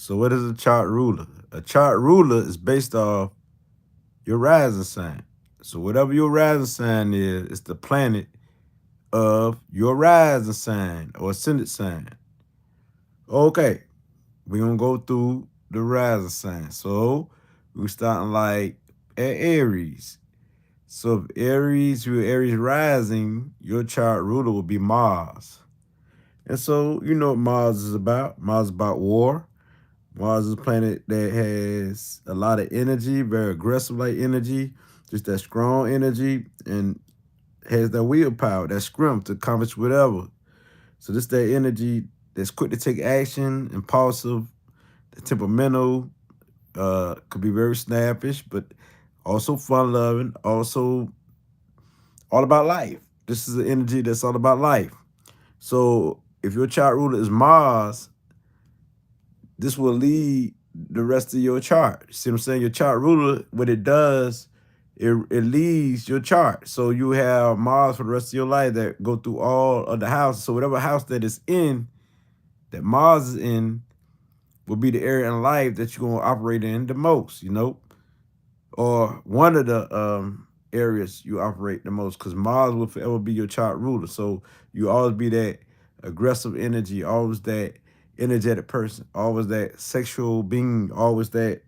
So what is a chart ruler? A chart ruler is based off your rising sign. So whatever your rising sign is, it's the planet of your rising sign or ascendant sign. Okay, we're gonna go through the rising sign. So we're starting like at Aries. So if Aries, you're Aries rising, your chart ruler will be Mars. And so you know what Mars is about. Mars is about war. Mars is a planet that has a lot of energy, very aggressive like energy, just that strong energy, and has that willpower, that scrim to accomplish whatever. So this that energy that's quick to take action, impulsive, temperamental, could be very snappish, but also fun loving, also all about life. This is an energy that's all about life. So if your chart ruler is Mars, this will lead the rest of your chart. See what I'm saying? Your chart ruler, what it does, it leads your chart. So you have Mars for the rest of your life that go through all of the houses. So whatever house that is in, that Mars is in, will be the area in life that you're gonna operate in the most, or one of the areas you operate the most, because Mars will forever be your chart ruler. So you always be that aggressive energy, always that energetic person, always that sexual being, always that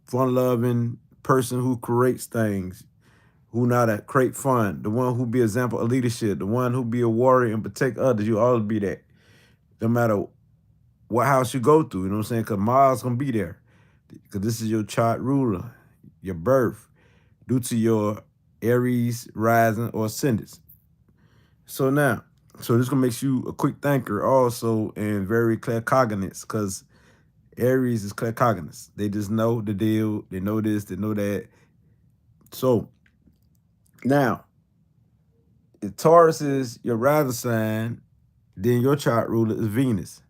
fun loving person who creates things, who know how to create fun, the one who be example of leadership, the one who be a warrior and protect others. You always be that, no matter what house you go through. You know what I'm saying? Because Mars gonna be there, because this is your chart ruler, your birth, due to your Aries rising or ascendants. So now, so this gonna make you a quick thinker also and very claircognizant, because Aries is claircognizant. They just know the deal. They know this. They know that. So now, if Taurus is your rising sign, then your chart ruler is Venus.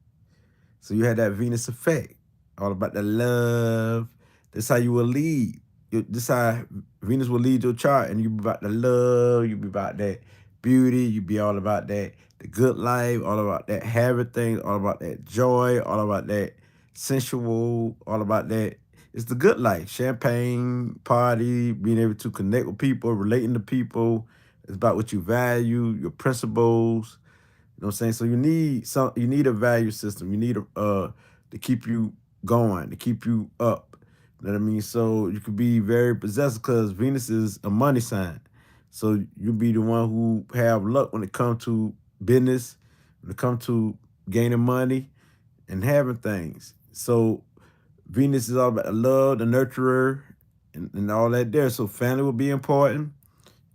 So you had that Venus effect, all about the love. That's how you will lead. This how Venus will lead your chart, and you be about the love. You be about that beauty. You be all about that the good life, all about that having things, all about that joy, all about that sensual, all about that. It's the good life. Champagne, party, being able to connect with people, relating to people. It's about what you value, your principles. You know what I'm saying? So you need a value system. You need a to keep you going, to keep you up. You know what I mean? So you could be very possessive because Venus is a money sign. So you be the one who have luck when it comes to business, when it comes to gaining money and having things. So Venus is all about the love, the nurturer, and all that there. So family will be important,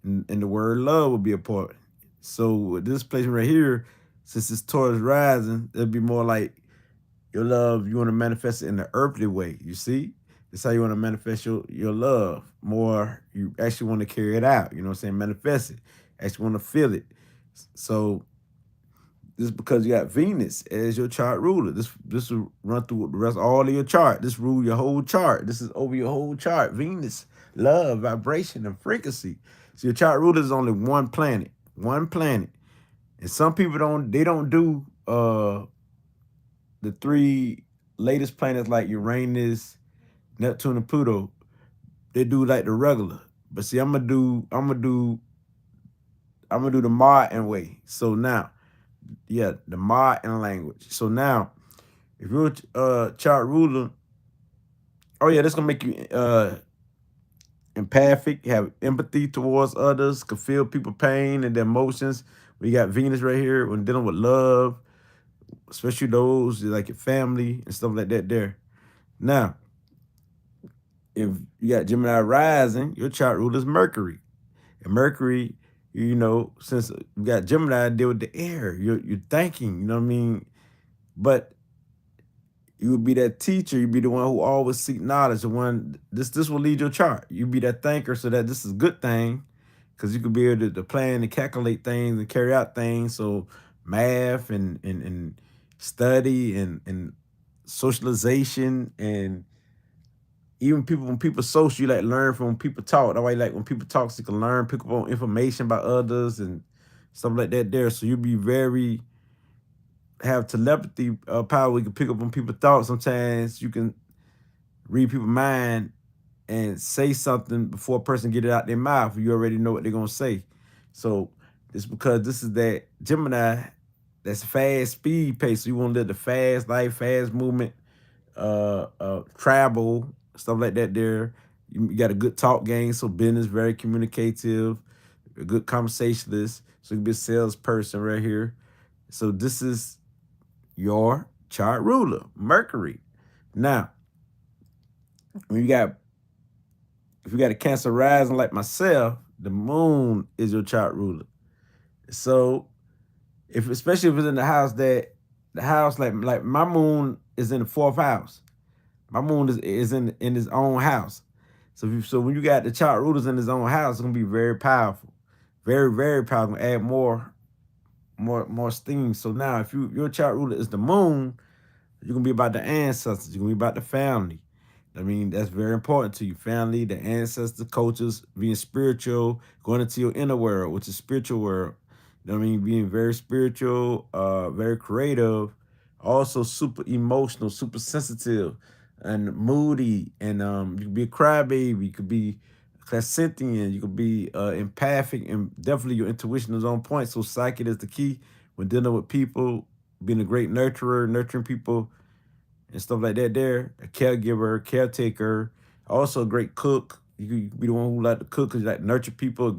and the word love will be important. So with this placement right here, since it's Taurus rising, it'll be more like your love, you want to manifest it in the earthly way. You see? That's how you want to manifest your love. More, you actually want to carry it out. You know what I'm saying? Manifest it. Actually want to feel it. So this is because you got Venus as your chart ruler. This will run through the rest all of your chart. This rule your whole chart. This is over your whole chart. Venus, love, vibration, and frequency. So your chart ruler is only one planet. One planet. And some people don't do the three latest planets like Uranus, Neptune, and Pluto. They do like the regular. But see, I'm gonna do the Martin way. So now, yeah, the Martin language. So now, if you're a chart ruler, oh yeah, that's gonna make you empathic, have empathy towards others, can feel people pain and their emotions. We got Venus right here when dealing with love, especially those like your family and stuff like that there. Now, if you got Gemini rising, your chart ruler is Mercury. And Mercury, since we got Gemini deal with the air, you're thinking, you know what I mean? But you would be that teacher, you'd be the one who always seek knowledge, the one this will lead your chart. You be that thinker so that this is a good thing, because you could be able to plan and calculate things and carry out things. So math and study and socialization, and even people, when people social, you like learn from when people talk. That way, like when people talk, so you can learn, pick up on information about others and stuff like that there. So you be very have telepathy power. We can pick up on people's thoughts. Sometimes you can read people's mind and say something before a person get it out their mouth. You already know what they're gonna say. So it's because this is that Gemini, that's fast speed pace. So you want to live the fast life, fast movement, travel, stuff like that there. You got a good talk game, so business, very communicative, a good conversationalist. So you can be a salesperson right here. So this is your chart ruler, Mercury. Now, when you got if you got a Cancer rising like myself, the moon is your chart ruler. So if especially if it's in the house like my moon is in the fourth house. My moon is in his own house. So when you got the chart rulers in his own house, it's gonna be very powerful, very very powerful. Add more steam. So now if your chart ruler is the moon, you're gonna be about the ancestors. You're gonna be about the family. I mean, that's very important to you. Family, the ancestors, cultures, being spiritual, going into your inner world, which is spiritual world. You know what I mean? Being very spiritual, very creative, also super emotional, super sensitive, and moody. And you could be a crybaby, you could be clairsentient, you could be empathic, and definitely your intuition is on point. So psychic is the key when dealing with people, being a great nurturer, nurturing people and stuff like that there. A caregiver, caretaker, also a great cook. You could be the one who like to cook because you like to nurture people,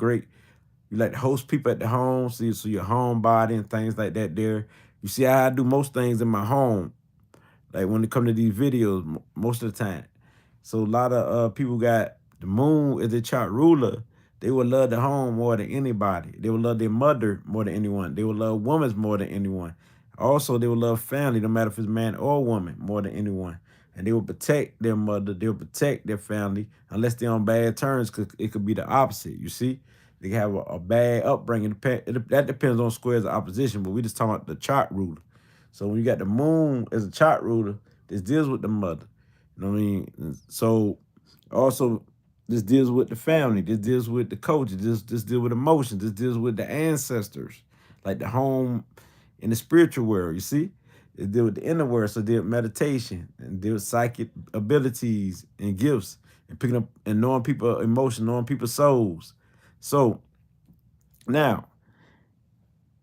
you like to host people at the home, so your home body and things like that there. You see how I do most things in my home, like when it come to these videos, most of the time. So a lot of people got the moon as their chart ruler. They would love the home more than anybody. They would love their mother more than anyone. They would love women more than anyone. Also, they would love family, no matter if it's man or woman, more than anyone. And they will protect their mother. They will protect their family unless they're on bad terms, because it could be the opposite, you see? They can have a bad upbringing. That depends on squares of opposition, but we just talking about the chart ruler. So when you got the moon as a chart ruler, this deals with the mother. You know what I mean? So also this deals with the family. This deals with the culture. This deals with emotions. This deals with the ancestors, like the home in the spiritual world. You see, it deals with the inner world. So deal with meditation and deal with psychic abilities and gifts and picking up and knowing people emotion, knowing people's souls. So now,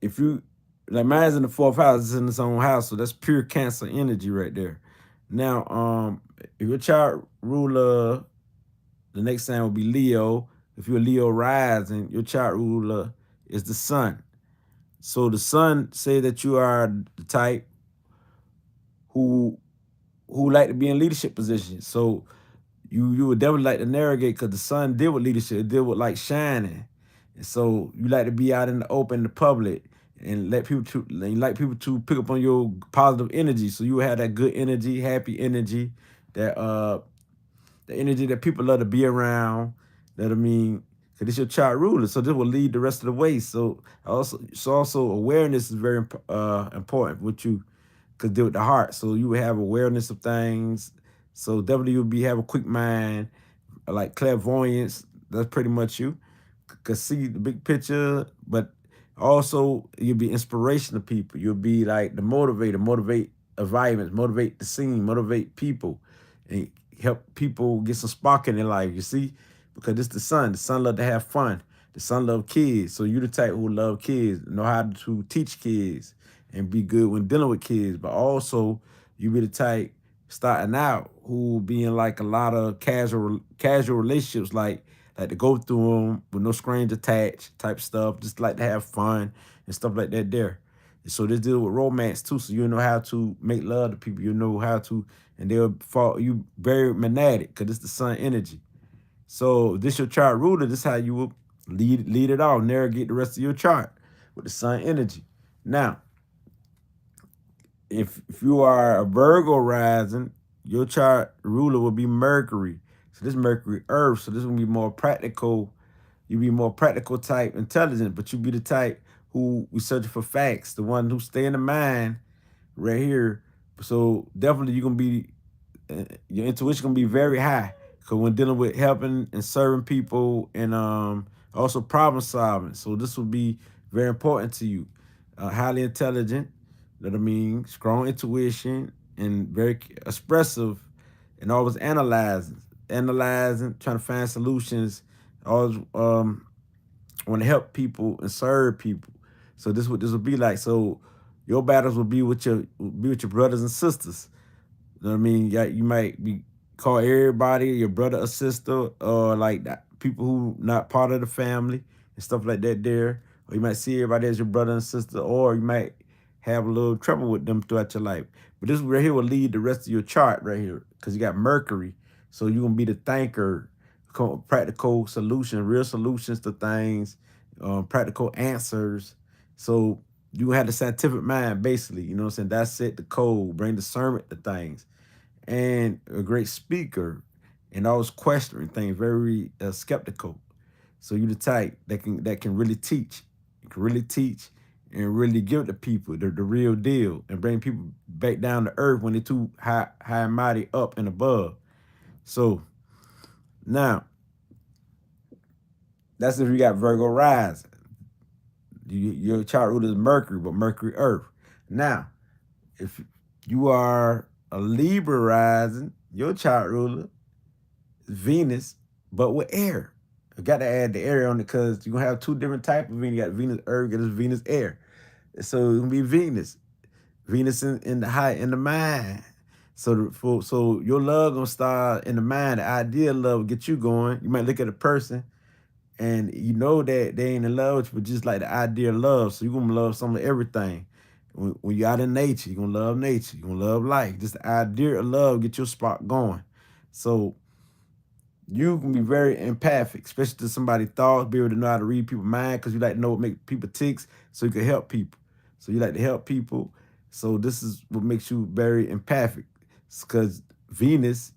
if you like mine's in the fourth house, it's in its own house, so that's pure Cancer energy right there. Now, if your chart ruler, the next sign will be Leo. If you're a Leo rising, your chart ruler is the sun. So the sun say that you are the type who like to be in leadership positions. So you would definitely like to navigate because the sun deal with leadership, it deal with like shining. And so you like to be out in the open, in the public, and like people to pick up on your positive energy. So you have that good energy, happy energy, that the energy that people love to be around. That I mean, because it's your chart ruler, so this will lead the rest of the way. So also awareness is very important with you, because deal with the heart. So you will have awareness of things. So definitely you'll have a quick mind, like clairvoyance. That's pretty much you. Could see the big picture, but also you'll be inspirational to people. You'll be like the motivator, motivate environments, motivate the scene, motivate people, and help people get some spark in their life. You see, because it's the sun. The sun love to have fun. The sun love kids. So you the type who love kids, know how to teach kids, and be good when dealing with kids. But also you be the type starting out who be in like a lot of casual relationships, like to go through them with no strings attached type stuff, just like to have fun and stuff like that there. And so this deal with romance too, so you know how to make love to people, you know how to, and they'll fall, you very magnetic, because it's the sun energy. So this your chart ruler, this is how you will lead it all, navigate the rest of your chart with the sun energy. Now, if you are a Virgo rising, your chart ruler will be Mercury. So this Mercury Earth, so this will be more practical. You be more practical type, intelligent, but you be the type who we searching for facts, the one who stay in the mind right here. So definitely you're gonna be, your intuition gonna be very high, because when dealing with helping and serving people and also problem solving. So this will be very important to you. Highly intelligent, You know what I mean? Strong intuition and very expressive and always analyzing, trying to find solutions, always want to help people and serve people. So this what this will be like. So your battles will be with your brothers and sisters. You know what I mean? You might be call everybody your brother or sister, or like that, people who not part of the family and stuff like that there. Or you might see everybody as your brother and sister, or you might have a little trouble with them throughout your life. But this right here will lead the rest of your chart right here, because you got Mercury. So you're gonna be the thinker, practical solution, real solutions to things, practical answers. So you have the scientific mind, basically. You know what I'm saying? That's it, the code, bring discernment to things, and a great speaker, and always questioning things, very skeptical. So you the type that can really teach, and really give the people the real deal, and bring people back down to earth when they're too high and mighty up and above. So now that's if you got Virgo rising. Your chart ruler is Mercury, but Mercury Earth. Now, if you are a Libra rising, your chart ruler is Venus, but with air. I got to add the air on it because you're gonna have two different types of Venus. You got Venus Earth, you got Venus Air. So it's gonna be Venus. Venus in the heart, in the mind. So your love gonna start in the mind. The idea of love will get you going. You might look at a person and you know that they ain't in love with you, but just like the idea of love. So you're gonna love some of everything. When you're out in nature, you're gonna love nature, you're gonna love life. Just the idea of love get your spark going. So you can be very empathic, especially to somebody's thoughts, be able to know how to read people's mind, because you like to know what makes people ticks, so you can help people. So you like to help people. So this is what makes you very empathic, because Venus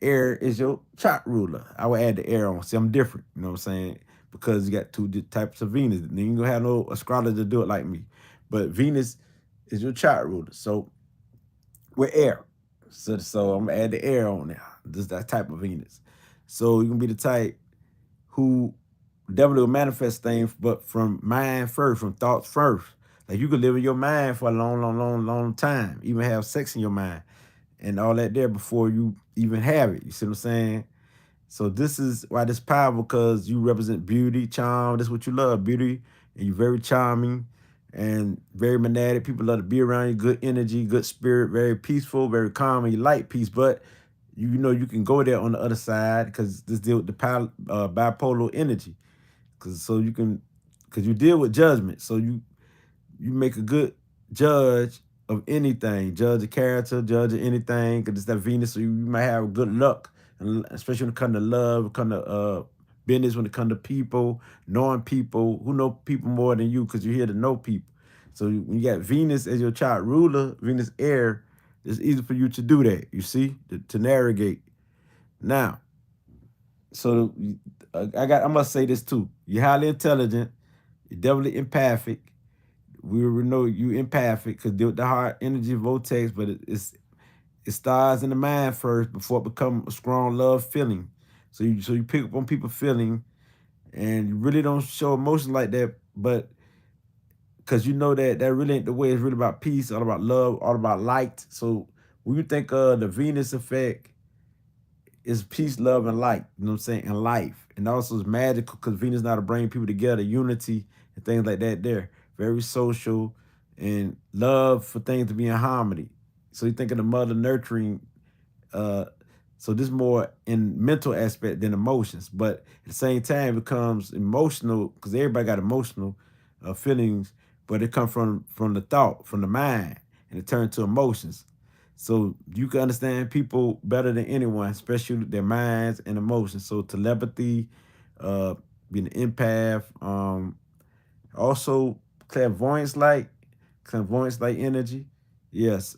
air is your chart ruler. I would add the air on. See, I'm different. You know what I'm saying? Because you got two types of Venus. Then you ain't gonna have no astrologer to do it like me. But Venus is your chart ruler. So with air. So I'm gonna add the air on there. This that type of Venus. So you can be the type who definitely will manifest things, but from mind first, from thoughts first. Like you could live in your mind for a long time, even have sex in your mind and all that there before you even have it. You see what I'm saying? So this is why this powerful, because you represent beauty, charm. That's what you love, beauty, and you're very charming and very magnetic. People love to be around you. Good energy, good spirit, very peaceful, very calm, and you like peace. But you know you can go there on the other side, because this deal with the bipolar energy. Because you deal with judgment. So you make a good judge of anything, judge of character, judge of anything, because it's that Venus, so you might have good luck, and especially when it comes to love, when it comes to business, when it comes to people, knowing people, who know people more than you, because you're here to know people. So when you got Venus as your chart ruler, Venus air, it's easy for you to do that, you see, to navigate. Now, so I must say this too. You're highly intelligent, you're definitely empathic. We already know you empathic, because the heart energy vortex, but it starts in the mind first before it becomes a strong love feeling. So you pick up on people feeling, and you really don't show emotion like that, but because you know that really ain't the way. It's really about peace, all about love, all about light. So when you think of the Venus effect, it's peace, love, and light. You know what I'm saying? And life. And also it's magical, because Venus now to bring people together, unity and things like that there. Very social and love for things to be in harmony. So you think of the mother nurturing, uh, so this more in mental aspect than emotions. But at the same time, it becomes emotional, because everybody got emotional feelings, but it comes from the thought, from the mind, and it turns to emotions. So you can understand people better than anyone, especially their minds and emotions. So telepathy, uh, being an empath, also clairvoyance like energy. Yes.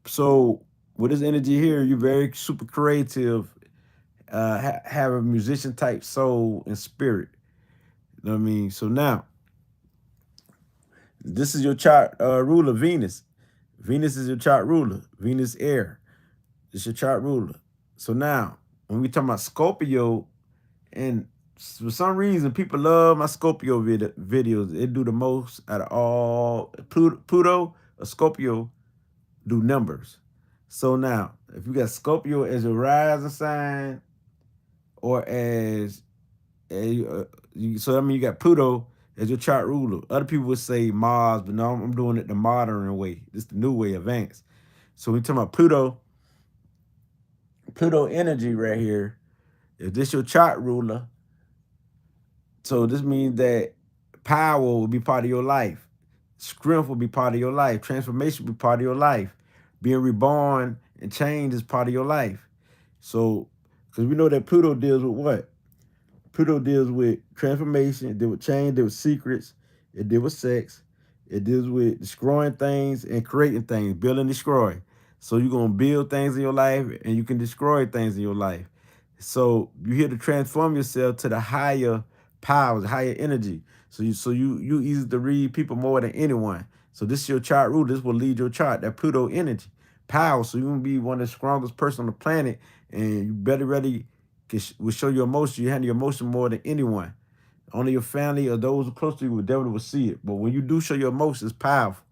So with this energy here, you're very super creative, have a musician type soul and spirit. You know what I mean? So now, this is your chart ruler, Venus. Venus is your chart ruler. Venus air. It's your chart ruler. So now, when we talk about Scorpio and For some reason, people love my Scorpio videos. It do the most out of all. Pluto or Scorpio do numbers. So now, if you got Scorpio as your rising sign, or as so I mean you got Pluto as your chart ruler. Other people would say Mars, but no, I'm doing it the modern way. This the new way, advanced. So we talking about Pluto energy right here. If this your chart ruler, so this means that power will be part of your life. Strength will be part of your life. Transformation will be part of your life. Being reborn and change is part of your life. So, because we know that Pluto deals with what? Pluto deals with transformation, it deals with change, it deals with secrets, it deals with sex, it deals with destroying things and creating things, build and destroy. So you're gonna build things in your life and you can destroy things in your life. So you're here to transform yourself to the higher powers, higher energy. So you easy to read people more than anyone. So this is your chart rule. This will lead your chart, that Pluto energy. Power. So you're gonna be one of the strongest person on the planet, and you better ready will show your emotion. You handle your emotion more than anyone. Only your family or those close to you will definitely will see it. But when you do show your emotions, it's powerful.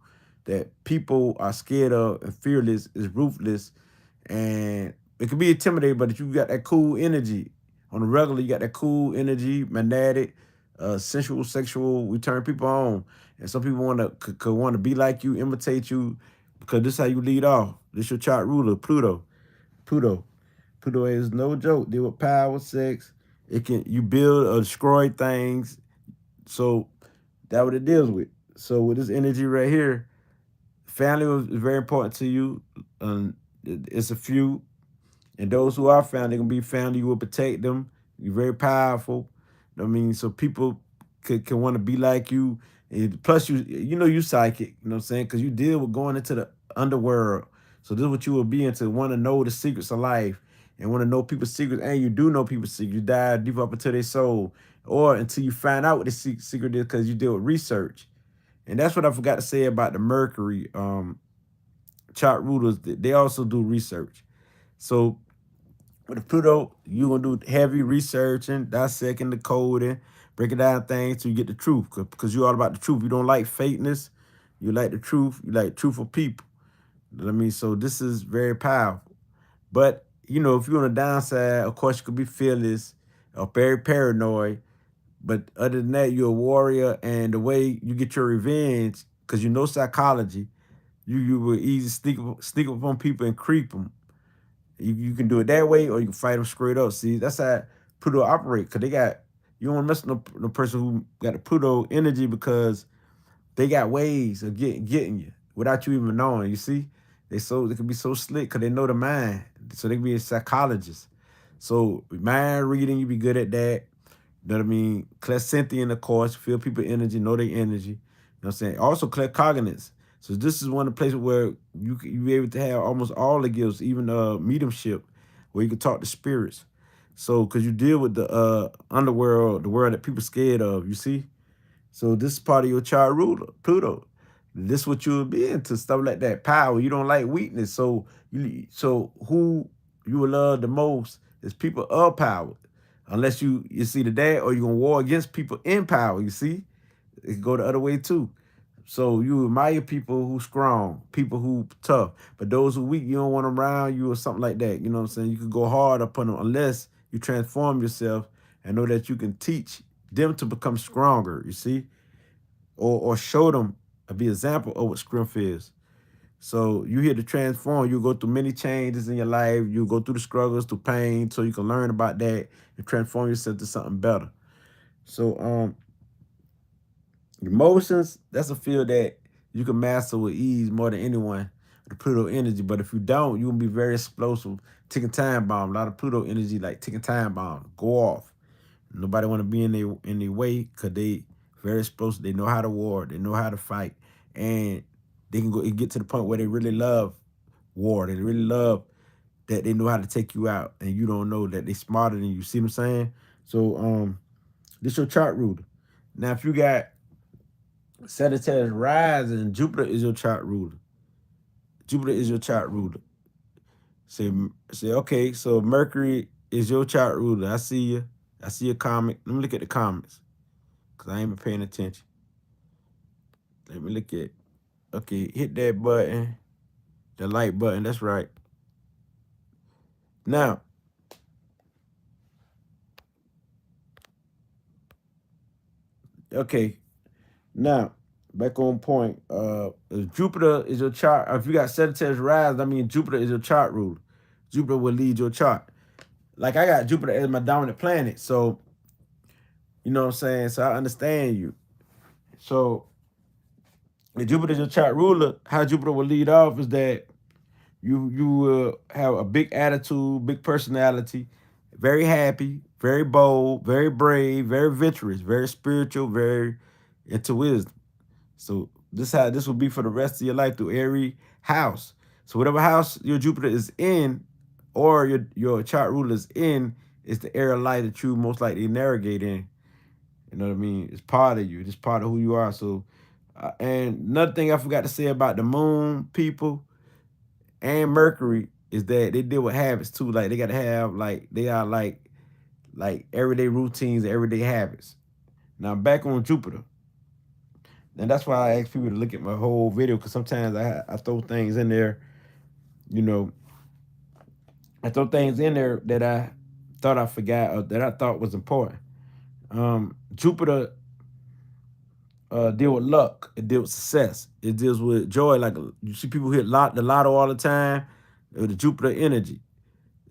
That people are scared of and fearless, is ruthless, and it can be intimidating. But if you got that cool energy on the regular, you got that cool energy, magnetic, sensual, sexual. We turn people on, and some people could want to be like you, imitate you, because this is how you lead off. This your chart ruler, Pluto. Pluto. Pluto is no joke. Deal with power, sex. It can you build or destroy things. So that's what it deals with. So with this energy right here, family is very important to you. It's a few, and those who are family gonna be family. You will protect them. You're very powerful. I mean, so people can want to be like you. And plus, you know you psychic. You know what I'm saying? Because you deal with going into the underworld. So this is what you will be into. Want to know the secrets of life and want to know people's secrets. And you do know people's secrets. You dive deep up into their soul, or until you find out what the secret is, because you deal with research. And that's what I forgot to say about the Mercury chart rulers. They also do research. So with the Pluto, you're gonna do heavy researching, dissecting the coding, breaking down things till you get the truth. Because you're all about the truth. You don't like fakeness. You like the truth. You like truthful people. You know what I mean? So this is very powerful. But you know, if you're on the downside, of course you could be fearless or very paranoid. But other than that, you're a warrior, and the way you get your revenge, because you know psychology, you will easily sneak up on people and creep them. You can do it that way, or you can fight them straight up. See, that's how Pluto operate. Cause they got you don't want to mess with no person who got the Pluto energy, because they got ways of getting you without you even knowing. You see, they can be so slick because they know the mind, so they can be a psychologist. So mind reading, you be good at that. You know what I mean? Clairsentient, of course, feel people energy, know their energy. You know what I'm saying? Also claircognizance. So this is one of the places where you be able to have almost all the gifts, even mediumship, where you can talk to spirits. So because you deal with the underworld, the world that people scared of, you see? So this is part of your chart ruler, Pluto. This what you will be into, stuff like that. Power. You don't like weakness. So who you will love the most is people of power. Unless you see the that, or you're gonna war against people in power, you see? It can go the other way too. So you admire people who strong, people who tough, but those who weak, you don't want them around you or something like that. You know what I'm saying? You could go hard upon them unless you transform yourself and know that you can teach them to become stronger, you see? Or show them, be an example of what strength is. So you here to transform. You go through many changes in your life. You go through the struggles, through pain, so you can learn about that and transform yourself to something better. So emotions, that's a field that you can master with ease more than anyone. The Pluto energy. But if you don't, you're gonna be very explosive, ticking time bomb. A lot of Pluto energy, like ticking time bomb, go off. Nobody want to be in their way, because they very explosive. They know how to war. They know how to fight, and they can go and get to the point where they really love war. They really love that they know how to take you out, and you don't know that they smarter than you. See what I'm saying? So this your chart ruler. Now, if you got Sagittarius rising, Jupiter is your chart ruler. Jupiter is your chart ruler. Say okay. So Mercury is your chart ruler. I see you. I see a comment. Let me look at the comments because I ain't been paying attention. Let me look at. Okay, hit that button, the like button. That's right. Now, okay. Now, back on point. If Jupiter is your chart, if you got Sagittarius rise, I mean Jupiter is your chart ruler. Jupiter will lead your chart. Like I got Jupiter as my dominant planet, so you know what I'm saying. So I understand you. So if Jupiter is your chart ruler, how Jupiter will lead off is that you will have a big attitude, big personality, very happy, very bold, very brave, very virtuous, very spiritual, very into wisdom. So this will be for the rest of your life through every house. So whatever house your Jupiter is in, or your chart ruler is in, is the area of life that you most likely navigate in. You know what I mean? It's part of you. It's part of who you are. So, and another thing I forgot to say about the moon people and Mercury is that they deal with habits too. Like they got to have they are like everyday routines, everyday habits. Now back on Jupiter. And that's why I ask people to look at my whole video because sometimes I throw things in there, you know, I throw things in there that I thought I forgot or that I thought was important. Jupiter deal with luck. It deals with success. It deals with joy. Like you see people hit the lotto all the time. The Jupiter energy,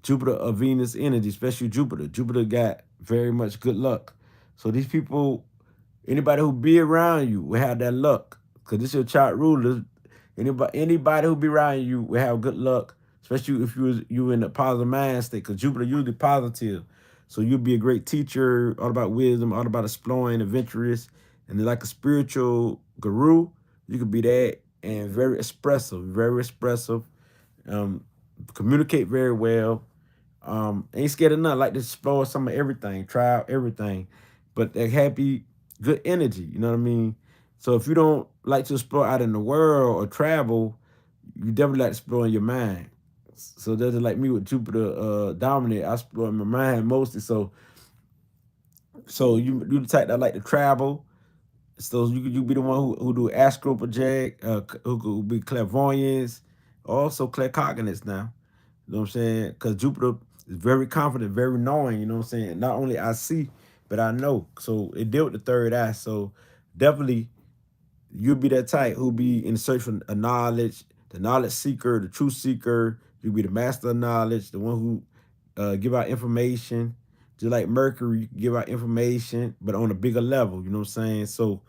Jupiter or Venus energy, especially Jupiter. Jupiter got very much good luck. So these people, anybody who be around you will have that luck. Cause this is your chart ruler. Anybody who be around you will have good luck, especially if you in a positive mind state. Cause Jupiter usually positive, so you'll be a great teacher, all about wisdom, all about exploring, adventurous, and then like a spiritual guru. You could be that and very expressive, communicate very well. Ain't scared of nothing. Like to explore some of everything, try out everything, but that happy, good energy. You know what I mean? So if you don't like to explore out in the world or travel, you definitely like to explore in your mind. So that's like me with Jupiter dominant. I explore in my mind mostly. So you the type that like to travel. So you be the one who do astro project, who could be clairvoyance, also claircognizance now. You know what I'm saying? Because Jupiter is very confident, very knowing, you know what I'm saying? Not only I see, but I know. So it dealt with the third eye. So definitely you'll be that type who be in search for a knowledge, the knowledge seeker, the truth seeker. You'll be the master of knowledge, the one who give out information. Just like Mercury, give out information, but on a bigger level, you know what I'm saying? So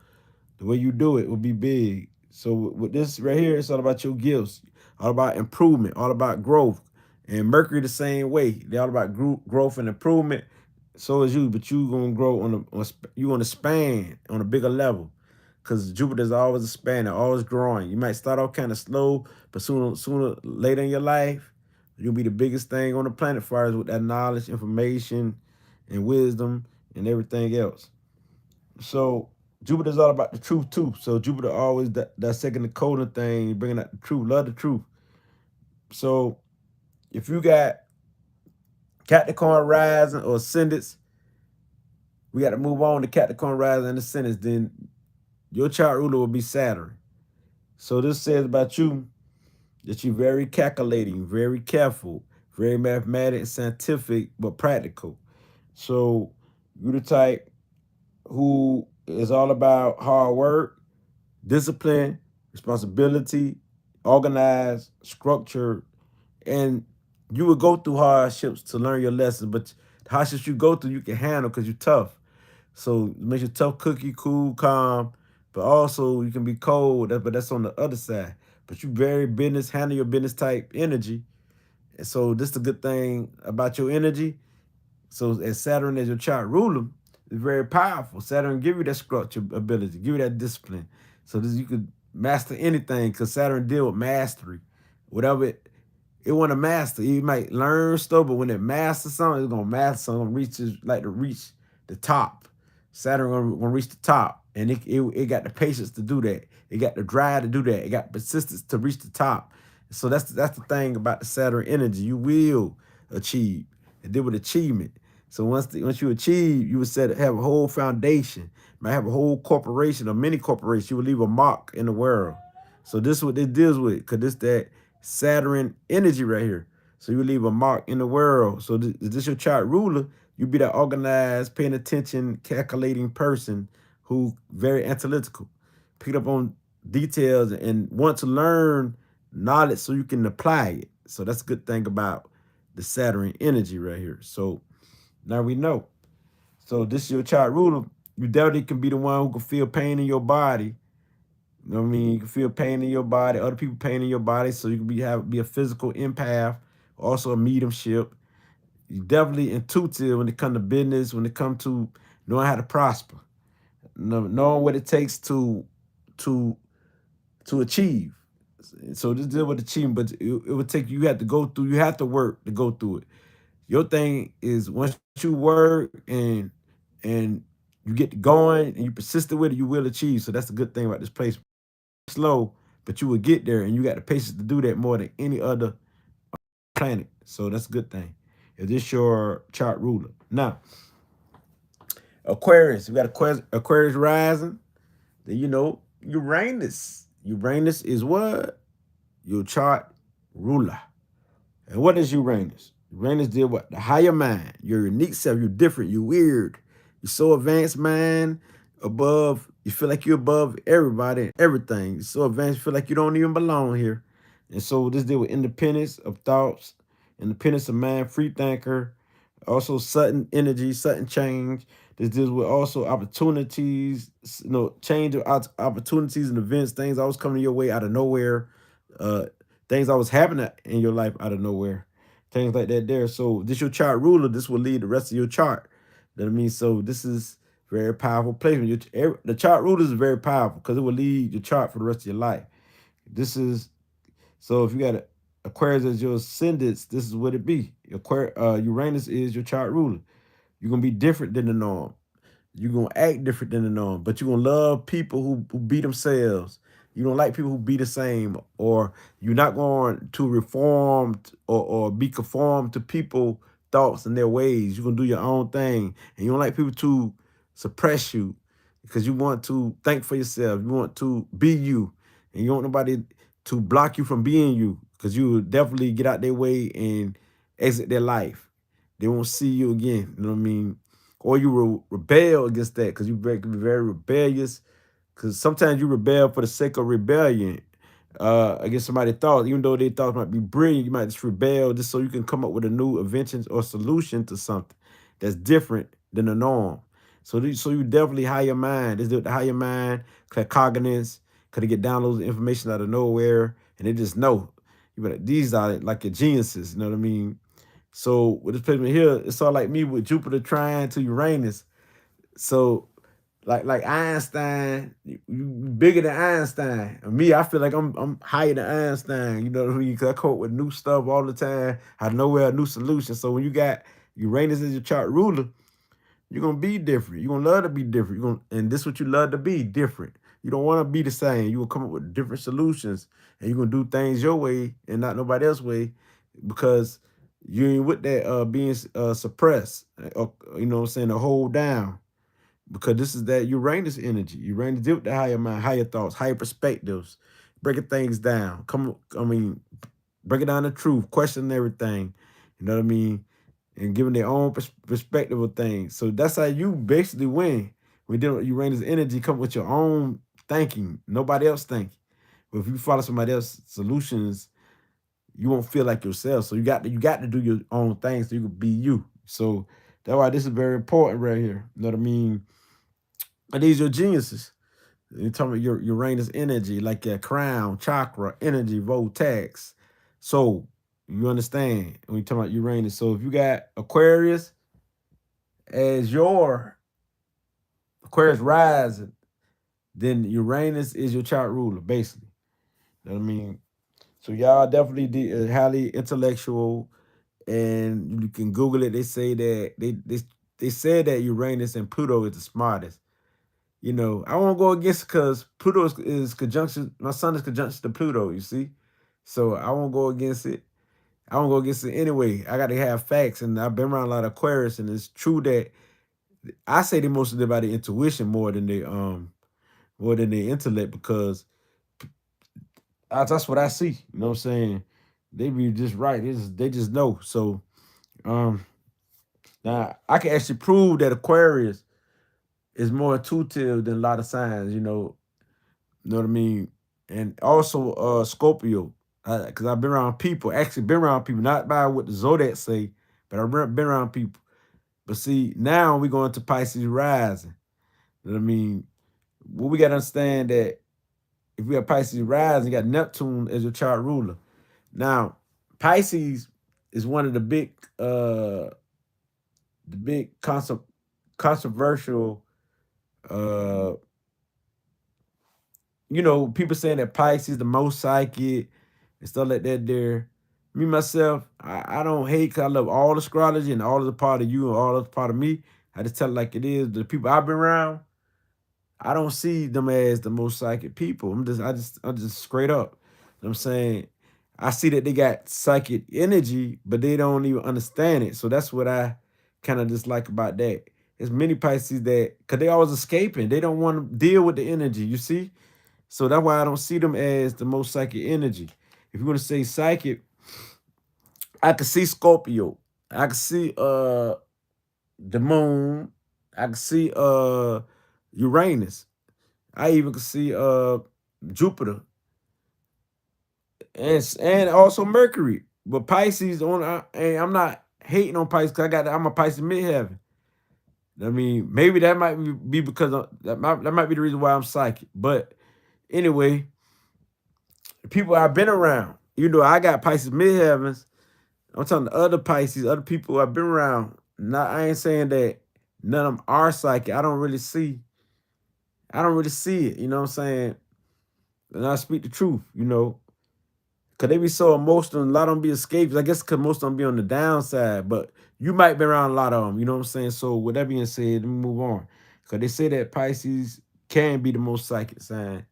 the way you do it will be big. So with this right here, it's all about your gifts, all about improvement, all about growth. And Mercury the same way. They're all about growth and improvement. So is you, but you gonna grow you gonna span on a bigger level. Cause Jupiter's always expanding, always growing. You might start off kind of slow, but sooner later in your life, you'll be the biggest thing on the planet as far as with that knowledge, information, and wisdom and everything else. So Jupiter's all about the truth too. So Jupiter always that second the coding thing, bringing out the truth, love the truth. So if you got Capricorn rising or ascendants, we got to move on to Capricorn rising and ascendants. Then your chart ruler will be Saturn. So this says about you that you're very calculating, very careful, very mathematic and scientific, but practical. So you're the type who is all about hard work, discipline, responsibility, organized, structure, and you would go through hardships to learn your lessons, but the hardships you go through, you can handle because you're tough. So it makes you tough cookie, cool, calm, but also you can be cold, but that's on the other side. But you very business, handle your business type energy. And so this is the good thing about your energy. So as Saturn as your chart ruler, it's very powerful. Saturn give you that structure ability, give you that discipline. So this you could master anything because Saturn deal with mastery. Whatever it want to master. You might learn stuff, but when it masters something, it's gonna master something, to reach the top. Saturn gonna reach the top. And it got the patience to do that. It got the drive to do that. It got persistence to reach the top. So that's the thing about the Saturn energy. You will achieve. And deal with achievement. So once you achieve, you would have a whole foundation. You might have a whole corporation, a mini corporation. You would leave a mark in the world. So this is what it deals with, because this that Saturn energy right here. So you leave a mark in the world. So this your chart ruler. You be that organized, paying attention, calculating person who very analytical, pick up on details and want to learn knowledge so you can apply it. So that's a good thing about the Saturn energy right here. So now we know. So this is your chart ruler. You definitely can be the one who can feel pain in your body. You know what I mean? You can feel pain in your body, other people pain in your body. So you can be a physical empath, also a mediumship. You definitely intuitive when it comes to business, when it comes to knowing how to prosper, knowing what it takes to achieve. So this deal with achievement, but it would take you have to go through, you have to work to go through it. Your thing is once you work and you get going and you persistent with it, you will achieve. So that's the good thing about this place. Slow, but you will get there, and you got the patience to do that more than any other planet. So that's a good thing. If this your chart ruler. Now, Aquarius, we got Aquarius rising. Then you know Uranus. Uranus is what? Your chart ruler. And what is Uranus? Uranus deal with the higher mind, your unique self. You're different. You're weird. You're so advanced mind, above. You feel like you're above everybody and everything. You're so advanced, you feel like you don't even belong here. And so this deal with independence of thoughts, independence of mind, free thinker, also sudden energy, sudden change. This deals with also opportunities, change of opportunities and events, things always coming your way out of nowhere. Uh, Things always happening in your life out of nowhere. Things like that there. So this your chart ruler, this will lead the rest of your chart. You know what I mean? So this is very powerful placement. The chart ruler is very powerful because it will lead your chart for the rest of your life. This is, so if you got Aquarius as your ascendants, this is what it be. Uranus is your chart ruler. You're going to be different than the norm. You're going to act different than the norm, but you're going to love people who be themselves. You don't like people who be the same, or you're not going to reform or be conformed to people thoughts and their ways. You're going to do your own thing, and you don't like people to suppress you because you want to think for yourself. You want to be you, and you don't want nobody to block you from being you, because you will definitely get out their way and exit their life. They won't see you again. You know what I mean? Or you will rebel against that because you can be very rebellious. Because sometimes you rebel for the sake of rebellion against somebody's thoughts. Even though their thoughts might be brilliant, you might just rebel just so you can come up with a new invention or solution to something that's different than the norm. So you definitely higher mind. This is the higher mind, cognizance, could get downloads information out of nowhere, and they just know. You better, these are like your geniuses, you know what I mean? So with this placement here, it's all like me with Jupiter trying to Uranus. So like Einstein, you bigger than Einstein. And me, I feel like I'm higher than Einstein. You know what I mean? Because I come up with new stuff all the time. I know where a new solution. So when you got Uranus as your chart ruler, you're gonna be different. You're gonna love to be different. And this is what you love to be, different. You don't want to be the same. You will come up with different solutions, and you're gonna do things your way and not nobody else's way, because you ain't with that being suppressed, you know what I'm saying, to hold down. Because this is that Uranus energy. Uranus deal with the higher mind, higher thoughts, higher perspectives, breaking things down. Breaking down the truth, questioning everything. You know what I mean? And giving their own perspective of things. So that's how you basically win. When you deal with Uranus energy, come with your own thinking, nobody else thinking. But if you follow somebody else's solutions, you won't feel like yourself. So you got to do your own thing so you can be you. So that's why this is very important right here. You know what I mean? And these are your geniuses. You're talking about your Uranus energy, like your crown, chakra, energy, vortex. So you understand when you talk about Uranus. So if you got Aquarius as your Aquarius rising, then Uranus is your chart ruler, basically. You know what I mean? So y'all definitely highly intellectual, and you can Google it. They say that they said that Uranus and Pluto is the smartest. You know, I won't go against it because Pluto is conjunction. My sun is conjunction to Pluto, you see? So I won't go against it. I don't go against it anyway. I got to have facts, and I've been around a lot of Aquarius, and it's true that I say they mostly live by their intuition more than their intellect because that's what I see. You know what I'm saying? They be just right. They just know. So um now I can actually prove that Aquarius is more intuitive than a lot of signs. You know what I mean? And also Scorpio, because I've been around people. Actually, been around people, not by what the zodiac say, but I've been around people. But see, now we going to Pisces rising. You know what I mean? What we gotta understand that if we have Pisces rising, you got Neptune as your chart ruler. Now, Pisces is one of the big controversial uh people saying that Pisces the most psychic and stuff like that there. Me myself, I don't hate because I love all astrology and all of the part of you and all of the part of me. I just tell it like it is. The people I've been around, I don't see them as the most psychic people. I'm just straight up. You know what I'm saying? I see that they got psychic energy, but they don't even understand it. So that's what I kind of dislike about that. There's many Pisces that, because they always escaping. They don't want to deal with the energy, you see? So that's why I don't see them as the most psychic energy. If you're going to say psychic, I can see Scorpio. I can see the moon. I can see Uranus. I even can see Jupiter and also Mercury. But Pisces and I'm not hating on Pisces because I'm a Pisces midheaven. I mean, maybe that might be because that might be the reason why I'm psychic. But anyway, people I've been around, I got Pisces midheavens. I'm talking to other Pisces, other people I've been around. I ain't saying that none of them are psychic. I don't really see it. You know what I'm saying? And I speak the truth. Cause they be so emotional, and a lot of them be escapes. I guess cause most of them be on the downside, but you might be around a lot of them. You know what I'm saying? So with that being said, let me move on. Cause they say that Pisces can be the most psychic sign.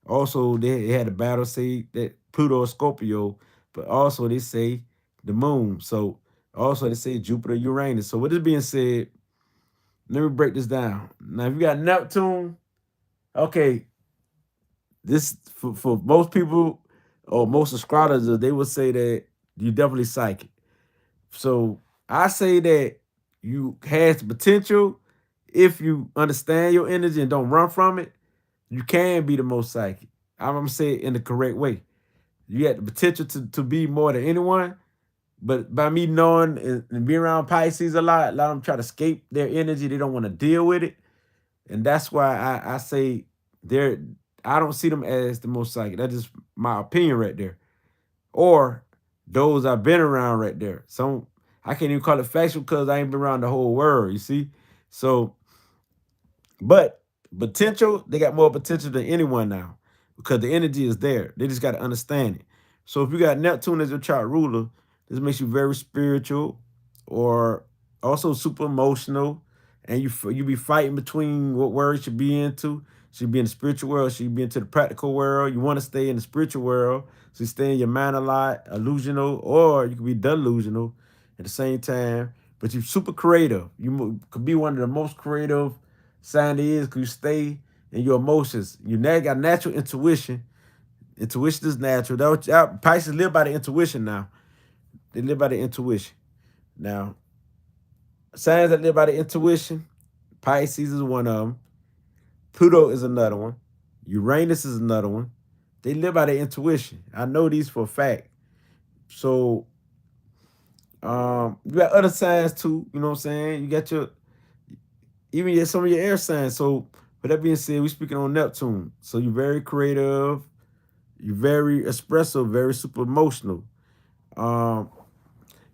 Also, they had a battle say that Pluto or Scorpio, but also they say the moon. So also they say Jupiter, Uranus. So with this being said, let me break this down. Now, if you got Neptune, okay, this for most people or most astrologers, they would say that you definitely psychic. So I say that you has the potential if you understand your energy and don't run from it. You can be the most psychic. I'm gonna say it in the correct way. You got the potential to be more than anyone, but by me knowing and being around Pisces a lot of them try to escape their energy. They don't want to deal with it, and that's why I say they're. I don't see them as the most psychic. That's just my opinion right there. Or those I've been around right there. Some I can't even call it factual because I ain't been around the whole world. You see, so but potential, they got more potential than anyone now because the energy is there. They just got to understand it. So if you got Neptune as your chart ruler, this makes you very spiritual or also super emotional. And you be fighting between what world you should be into. Should you be in the spiritual world? Should you be into the practical world? You want to stay in the spiritual world. So you stay in your mind a lot, illusional, or you can be delusional at the same time. But you're super creative. Could be one of the most creative sign is because you stay in your emotions. You now got natural intuition. Intuition is natural. Pisces live by the intuition now. They live by the intuition. Now, signs that live by the intuition, Pisces is one of them. Pluto is another one. Uranus is another one. They live by their intuition. I know these for a fact. So, you got other signs too. You know what I'm saying? You got some of your air signs. So, with that being said, we're speaking on Neptune. So you're very creative, you're very expressive, very super emotional. Um,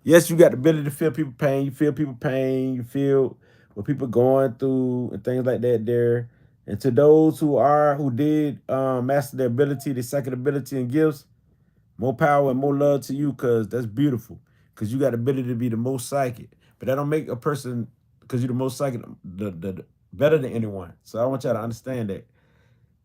yes, you got the ability to feel people pain. You feel people pain. You feel what people going through and things like that there. And to those who did master their ability, their psychic ability and gifts, more power and more love to you because that's beautiful. Because you got the ability to be the most psychic. But that don't make a person, because you're the most psychic, the better than anyone. So I want y'all to understand that.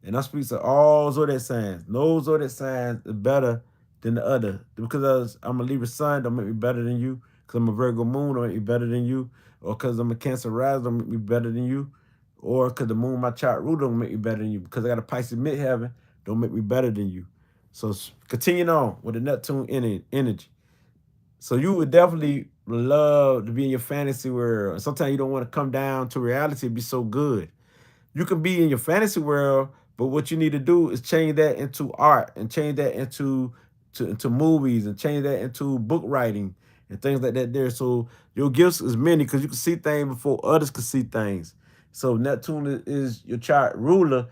And I speak to all zodiac signs. No zodiac signs is better than the other. Because I'm a Libra sun, don't make me better than you. Because I'm a Virgo moon, don't make me better than you. Or because I'm a Cancer rising, don't make me better than you. Or because the moon, my chart rule, don't make me better than you. Because I got a Pisces midheaven, don't make me better than you. So continuing on with the Neptune energy. So you would definitely love to be in your fantasy world. Sometimes you don't want to come down to reality. It'd be so good. You can be in your fantasy world, but what you need to do is change that into art and change that into movies and change that into book writing and things like that there. So your gifts is many because you can see things before others can see things. So Neptune is your chart ruler.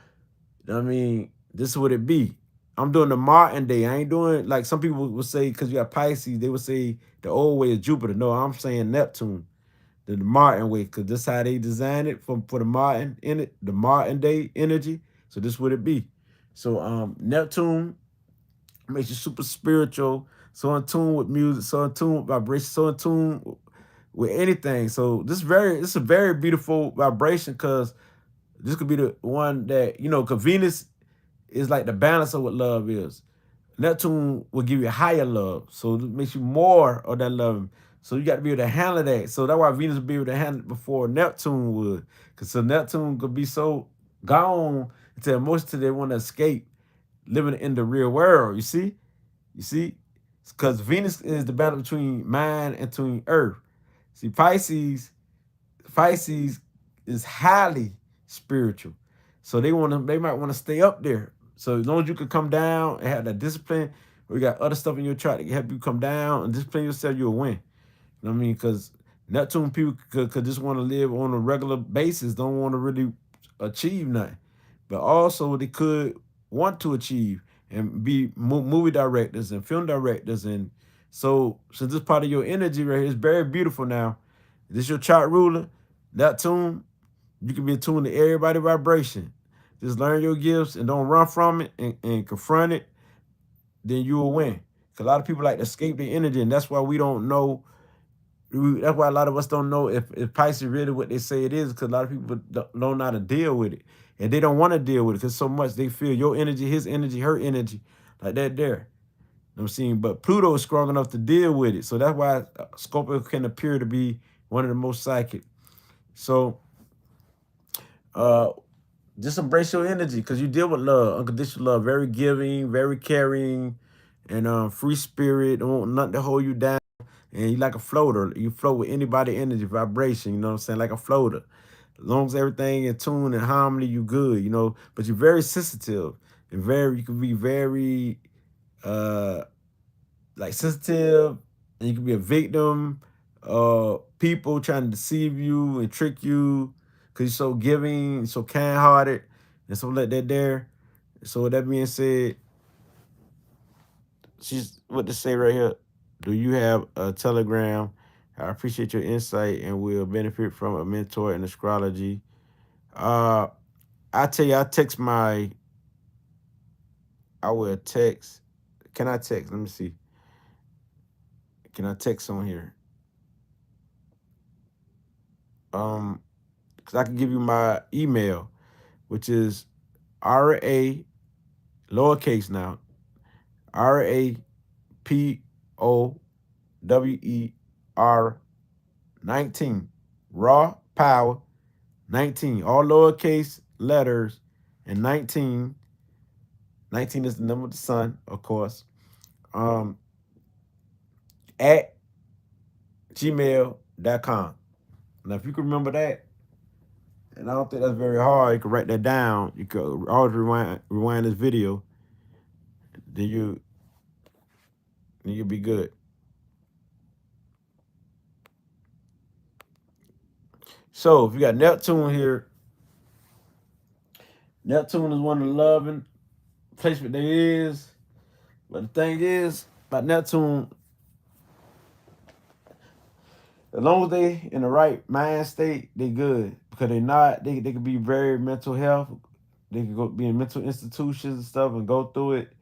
I mean, this is what it be. I'm doing the Martin day. I ain't doing like some people would say because you got Pisces, they would say the old way is Jupiter. No, I'm saying Neptune, the Martin way, because this how they designed it for the Martin in it, the Martin day energy. So this would it be. So Neptune makes you super spiritual, so in tune with music, so in tune with vibration, so in tune with anything. So this is a very beautiful vibration because this could be the one that, because Venus is like the balance of what love is. Neptune will give you higher love. So it makes you more of that love. So you got to be able to handle that. So that's why Venus will be able to handle it before Neptune would. Because so Neptune could be so gone into emotions they want to escape living in the real world. You see? You see? Because Venus is the balance between mind and between earth. See, Pisces is highly spiritual. So they might want to stay up there. So as long as you can come down and have that discipline, or you got other stuff in your chart that can help you come down and discipline yourself, you'll win. You know what I mean? Because Neptune people could just want to live on a regular basis, don't want to really achieve nothing. But also they could want to achieve and be movie directors and film directors. And so since this part of your energy right here is very beautiful now, this your chart ruler, Neptune, you can be attuned to everybody's vibration. Just learn your gifts and don't run from it and confront it, then you will win. Because a lot of people like to escape the energy, and that's why we don't know. That's why a lot of us don't know if Pisces really what they say it is, because a lot of people don't know how to deal with it. And they don't want to deal with it because so much they feel your energy, his energy, her energy, like that there. You know what I'm saying? But Pluto is strong enough to deal with it. So that's why Scorpio can appear to be one of the most psychic. So uh just embrace your energy because you deal with love, unconditional love, very giving, very caring, and free spirit. Don't want nothing to hold you down. And you like a floater. You float with anybody energy, vibration, you know what I'm saying? Like a floater. As long as everything in tune and harmony, you good, But you're very sensitive and you can be very like sensitive, and you can be a victim of people trying to deceive you and trick you because you're so giving, so kind-hearted, and so let that there. So with that being said, she's what to say right here. Do you have a Telegram? I appreciate your insight and will benefit from a mentor in astrology. I tell you, I will text. Can I text? Let me see. Can I text on here? Because I can give you my email, which is RA, lowercase now, RAPOWER 19, raw power 19, all lowercase letters, and 19. 19 is the number of the sun, of course. At gmail.com. Now, if you can remember that, and I don't think that's very hard, you can write that down. You could always rewind this video. Then you'll be good. So if you got Neptune here, Neptune is one of the loving placement there is. But the thing is, about Neptune, as long as they in the right mind state, they good. Because they could be very mental health. They could go be in mental institutions and stuff and go through it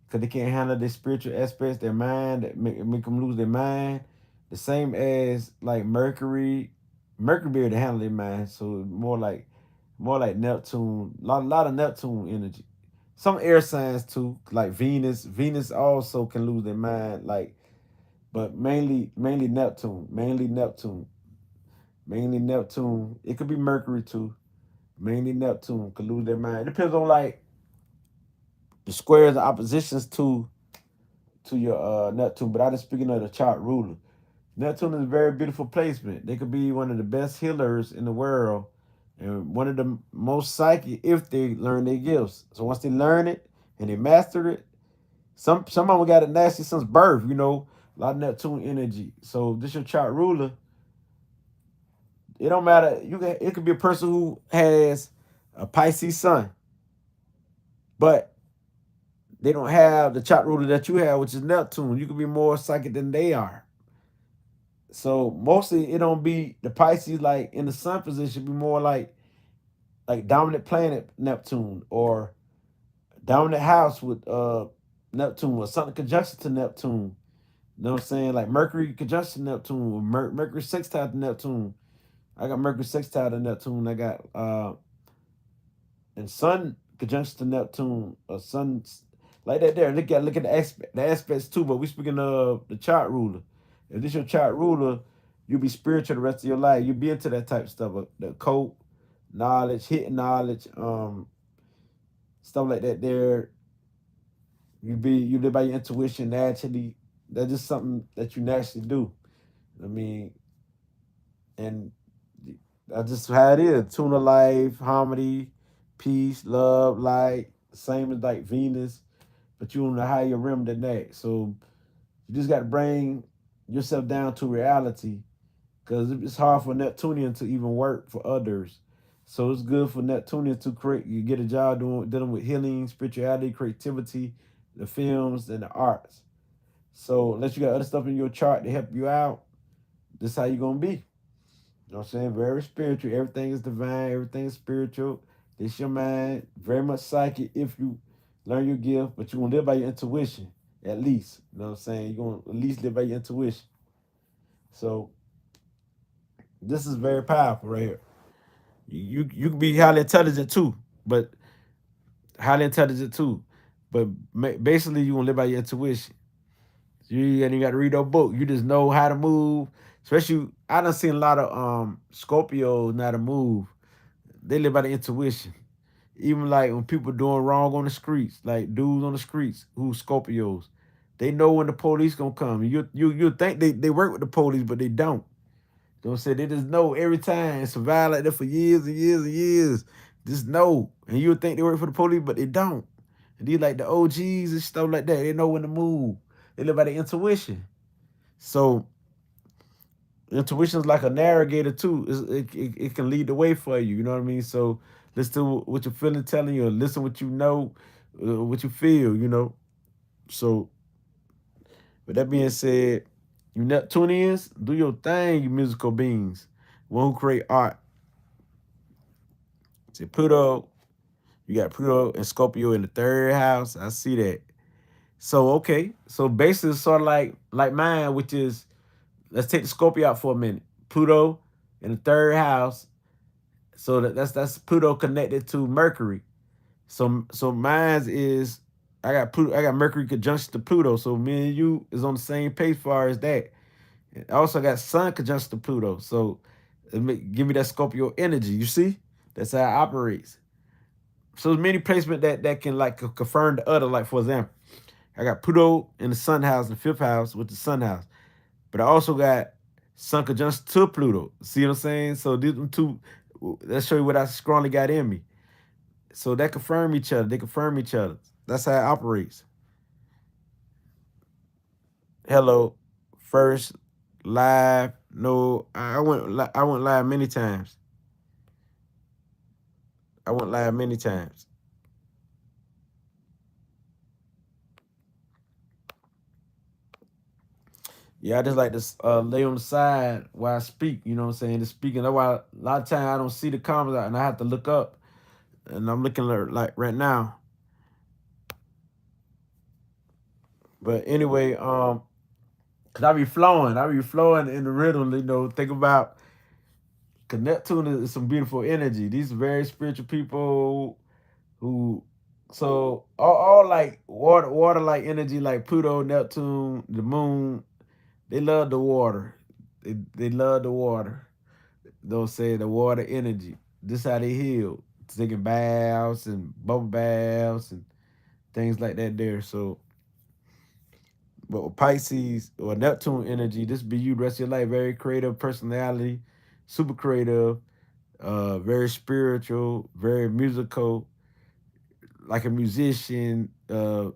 because they can't handle their spiritual aspects, their mind, that make them lose their mind. The same as like Mercury. Mercury be able to handle their mind. So more like Neptune, lot of Neptune energy. some air signs too, like Venus. Venus also can lose their mind, like, but mainly Neptune, mainly Neptune. It could be Mercury too. Mainly Neptune could lose their mind. It depends on like the squares and oppositions to your Neptune. But I just speaking of the chart ruler. Neptune is a very beautiful placement. They could be one of the best healers in the world and one of the most psychic if they learn their gifts. So once they learn it and they master it, some of them got it nasty since birth, you know, a lot of Neptune energy. So this your chart ruler. It don't matter. It could be a person who has a Pisces sun, but they don't have the chart ruler that you have, which is Neptune. You could be more psychic than they are. So mostly it don't be the Pisces like in the sun position, be more like dominant planet Neptune or dominant house with Neptune or something conjunction to Neptune. You know what I'm saying? Like Mercury conjunction to Neptune, or Mercury sextile to Neptune. I got Mercury sextile to Neptune. I got and Sun conjunction to Neptune or Sun like that there. Look at the aspects too. But we speaking of the chart ruler. If this your chart ruler, you'll be spiritual the rest of your life. You'll be into that type of stuff, the cult, knowledge, hidden knowledge, stuff like that. There, you live by your intuition naturally. That's just something that you naturally do. I mean, and that's just how it is. Tuna life, harmony, peace, love, light. Same as like Venus, but you on the higher rim than that. So you just got to bring yourself down to reality because it's hard for Neptunian to even work for others. So it's good for Neptunian to create. You get a job dealing with healing, spirituality, creativity, the films, and the arts. So unless you got other stuff in your chart to help you out, this is how you're gonna be. You know what I'm saying? Very spiritual. Everything is divine. Everything is spiritual. This your mind. Very much psychic if you learn your gift, but you're gonna live by your intuition, at least. You know what I'm saying? You're gonna at least live by your intuition. So this is very powerful right here. You can be highly intelligent too, but highly intelligent too. But basically you gonna live by your intuition. You ain't got to read no book. You just know how to move. Especially, I done seen a lot of Scorpios know how to move. They live by the intuition. Even like when people doing wrong on the streets, like dudes on the streets who Scorpios, they know when the police gonna come. You think they work with the police, but they don't. You know what I'm saying? They just know every time and survive like that for years and years and years. Just know. And you would think they work for the police, but they don't. And they like the OGs and stuff like that. They know when to move. They live by the intuition. So intuition is like a navigator too. It can lead the way for you. You know what I mean? So listen to what you're feeling telling you, or listen what you know, what you feel. You know. So with that being said, you Neptunians, do your thing. You musical beings, one who create art. See Pluto. You got Pluto and Scorpio in the third house. I see that. So okay. So basically, it's sort of like mine, which is let's take the Scorpio out for a minute. Pluto in the third house. So that's Pluto connected to Mercury. So mine's is I got Mercury conjunction to Pluto. So me and you is on the same page as far as that. I also got Sun conjunction to Pluto. So give me that Scorpio energy. You see? That's how it operates. So there's many placement that can like confirm the other. Like for example, I got Pluto in the Sun house, the fifth house with the Sun house. But I also got Sun conjunction to Pluto. See what I'm saying? So these two, let's show you what I strongly got in me. So that confirm each other. They confirm each other. That's how it operates. Hello, first live. No, I went live many times. I went live many times. Yeah, I just like to lay on the side while I speak. You know what I'm saying? Just speaking. That's why a lot of times I don't see the comments and I have to look up. And I'm looking like right now. But anyway, cause I be flowing in the rhythm. You know, think about. Cause Neptune is some beautiful energy. These are very spiritual people who So all like water like energy, like Pluto, Neptune, the moon, they love the water. They love the water. They'll say the water energy. This how they heal. Taking baths and bubble baths and things like that there. So but with Pisces or Neptune energy, this be you the rest of your life. Very creative personality, super creative, very spiritual, very musical, like a musician, and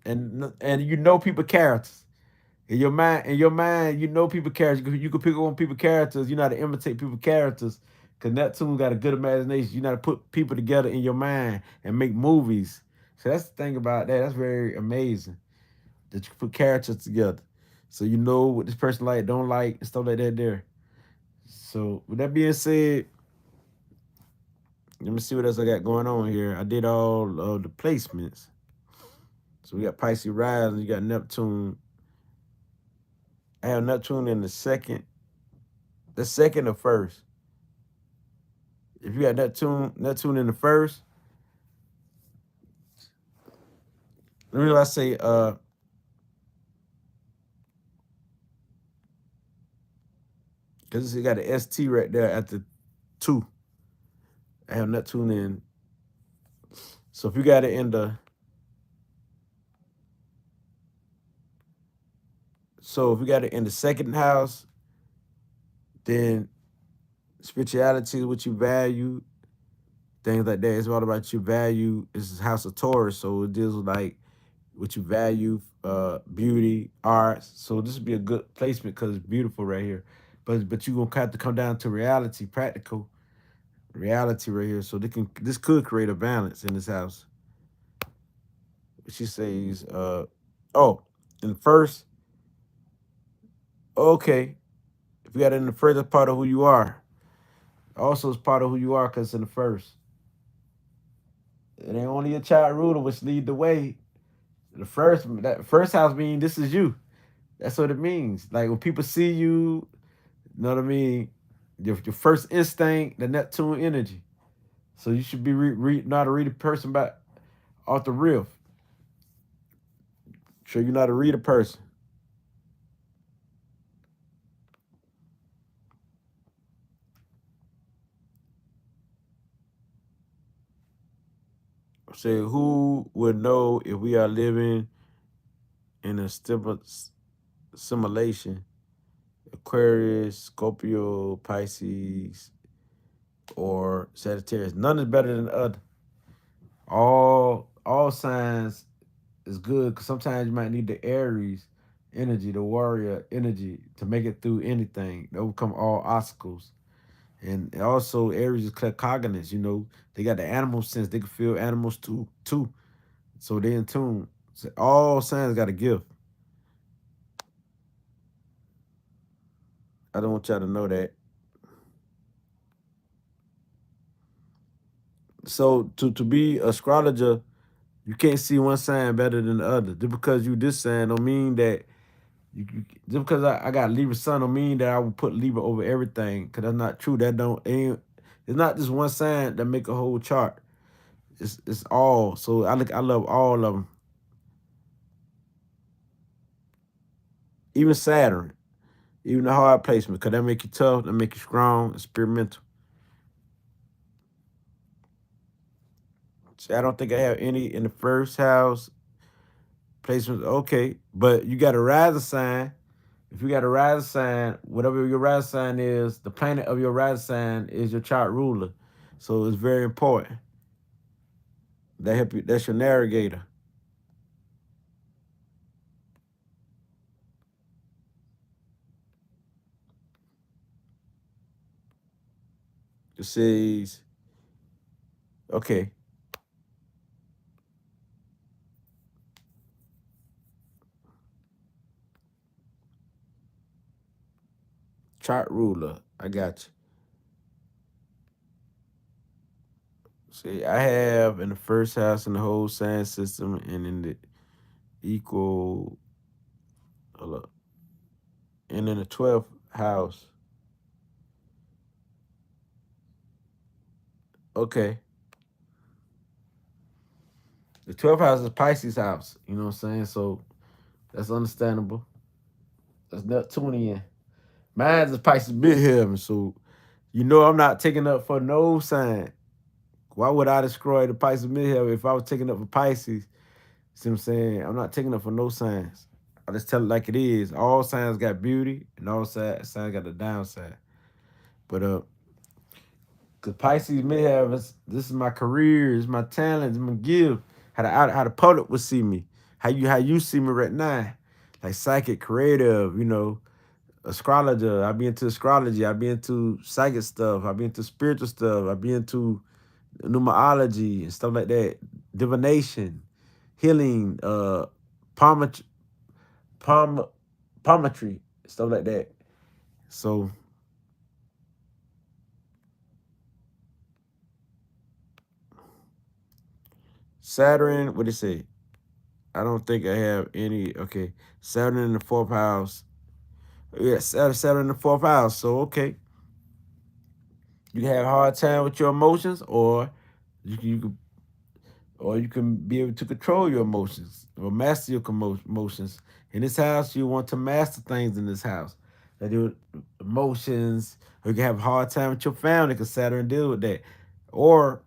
you know people characters. In your mind, you know people characters. You can pick up on people characters. You know how to imitate people characters. Cause Neptune got a good imagination. You know how to put people together in your mind and make movies. So that's the thing about that. That's very amazing that you can put characters together. So you know what this person like, don't like, and stuff like that there. So with that being said, let me see what else I got going on here. I did all of the placements. So we got Pisces rising, you got Neptune. I have Neptune in the second or first. If you got Neptune in the first, the reason I say because it got an ST right there at the two. I have Neptune in. So if you got it in the if you got it in the second house, then spirituality is what you value, things like that. It's all about your value. This is House of Taurus, so it deals with like what you value, beauty, arts. So this would be a good placement because it's beautiful right here. But you gonna have to come down to reality, practical reality right here. So this could create a balance in this house. She says, oh, in the first, okay, if you got it in the first, that's part of who you are. Also, it's part of who you are because it's in the first. It ain't only a child ruler which lead the way. That first house means this is you. That's what it means. Like when people see you, you know what I mean? Your first instinct, the Neptune energy. So you should be know how to read a person by off the riff. Sure, you know how to read a person. Say who would know if we are living in a simulation? Aquarius, Scorpio, Pisces, or Sagittarius. None is better than the other. All signs is good because sometimes you might need the Aries energy, the warrior energy to make it through anything, to overcome all obstacles. And also Aries is claircognizant, you know. They got the animal sense. They can feel animals too. So they in tune. So all signs got a gift. I don't want y'all to know that. So to be astrologer, you can't see one sign better than the other. Just because you this sign don't mean that just because I got Libra sun don't mean that I would put Libra over everything. Cause that's not true. That don't ain't it's not just one sign that make a whole chart. It's all. So I love all of them. Even Saturn, even the hard placement, cause that make you tough, that make you strong, experimental. See, I don't think I have any in the first house placements. Okay, but you got a rising sign. If you got a rising sign, whatever your rising sign is, the planet of your rising sign is your chart ruler. So it's very important. That help you. That's your navigator. It says, okay, chart ruler. I got you. See, I have in the first house in the whole sign system and in the equal, hold up, and in the 12th house. Okay. The 12th house is Pisces house. You know what I'm saying? So that's understandable. That's Neptunian. Mine is Pisces midheaven. So you know I'm not taking up for no sign. Why would I destroy the Pisces midheaven if I was taking up for Pisces? See what I'm saying? I'm not taking up for no signs. I just tell it like it is. All signs got beauty, and all signs got the downside. But cause Pisces may have this is my career, it's my talent, it's my gift. How the public would see me, how you see me right now, like psychic, creative, you know, astrologer. I be into astrology. I be into psychic stuff. I be into spiritual stuff. I be into numerology and stuff like that, divination, healing, palmetry, palm, palmetry, stuff like that. So Saturn, what did it say? I don't think I have any. Okay, Saturn in the fourth house. Yeah, Saturn in the fourth house. So okay, you can have a hard time with your emotions, or you can, or you can be able to control your emotions or master your emotions. In this house, you want to master things in this house. That your emotions, or you can have a hard time with your family because Saturn deals with that. Or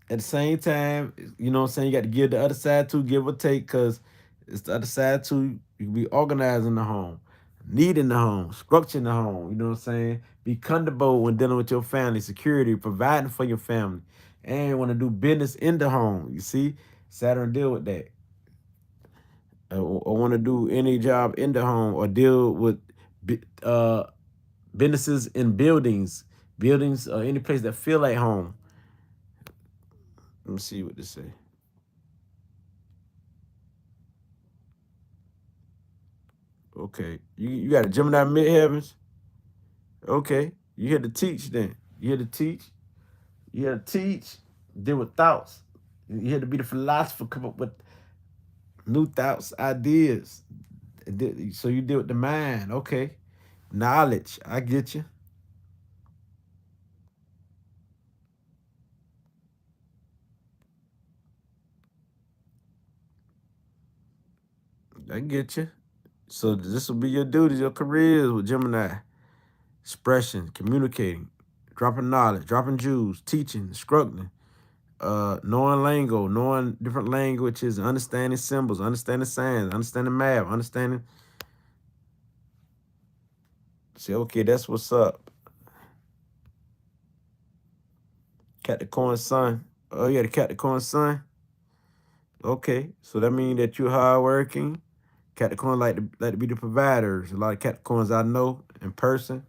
at the same time, you know what I'm saying, you got to give the other side too, give or take, because it's the other side too. You can be organizing the home, needing the home, structuring the home, you know what I'm saying? Be comfortable when dealing with your family, security, providing for your family, and want to do business in the home. You see, Saturn deal with that. Or want to do any job in the home or deal with uh, businesses in buildings, or any place that feel like home. Let me see what they say. Okay. You got a Gemini midheavens? Okay. You here to teach then. You here to teach. You here to teach, deal with thoughts. You here to be the philosopher, come up with new thoughts, ideas. So you deal with the mind. Okay. Knowledge. I get you. I get you. So this will be your duties, your careers with Gemini. Expression, communicating, dropping knowledge, dropping jewels, teaching, instructing, knowing lingo, knowing different languages, understanding symbols, understanding signs, understanding math, understanding. Say, okay, that's what's up. Capricorn sun. Oh, yeah, the Capricorn sun. Okay, so that means that you're hardworking. Capricorn like to be the providers. A lot of Capricorns I know in person.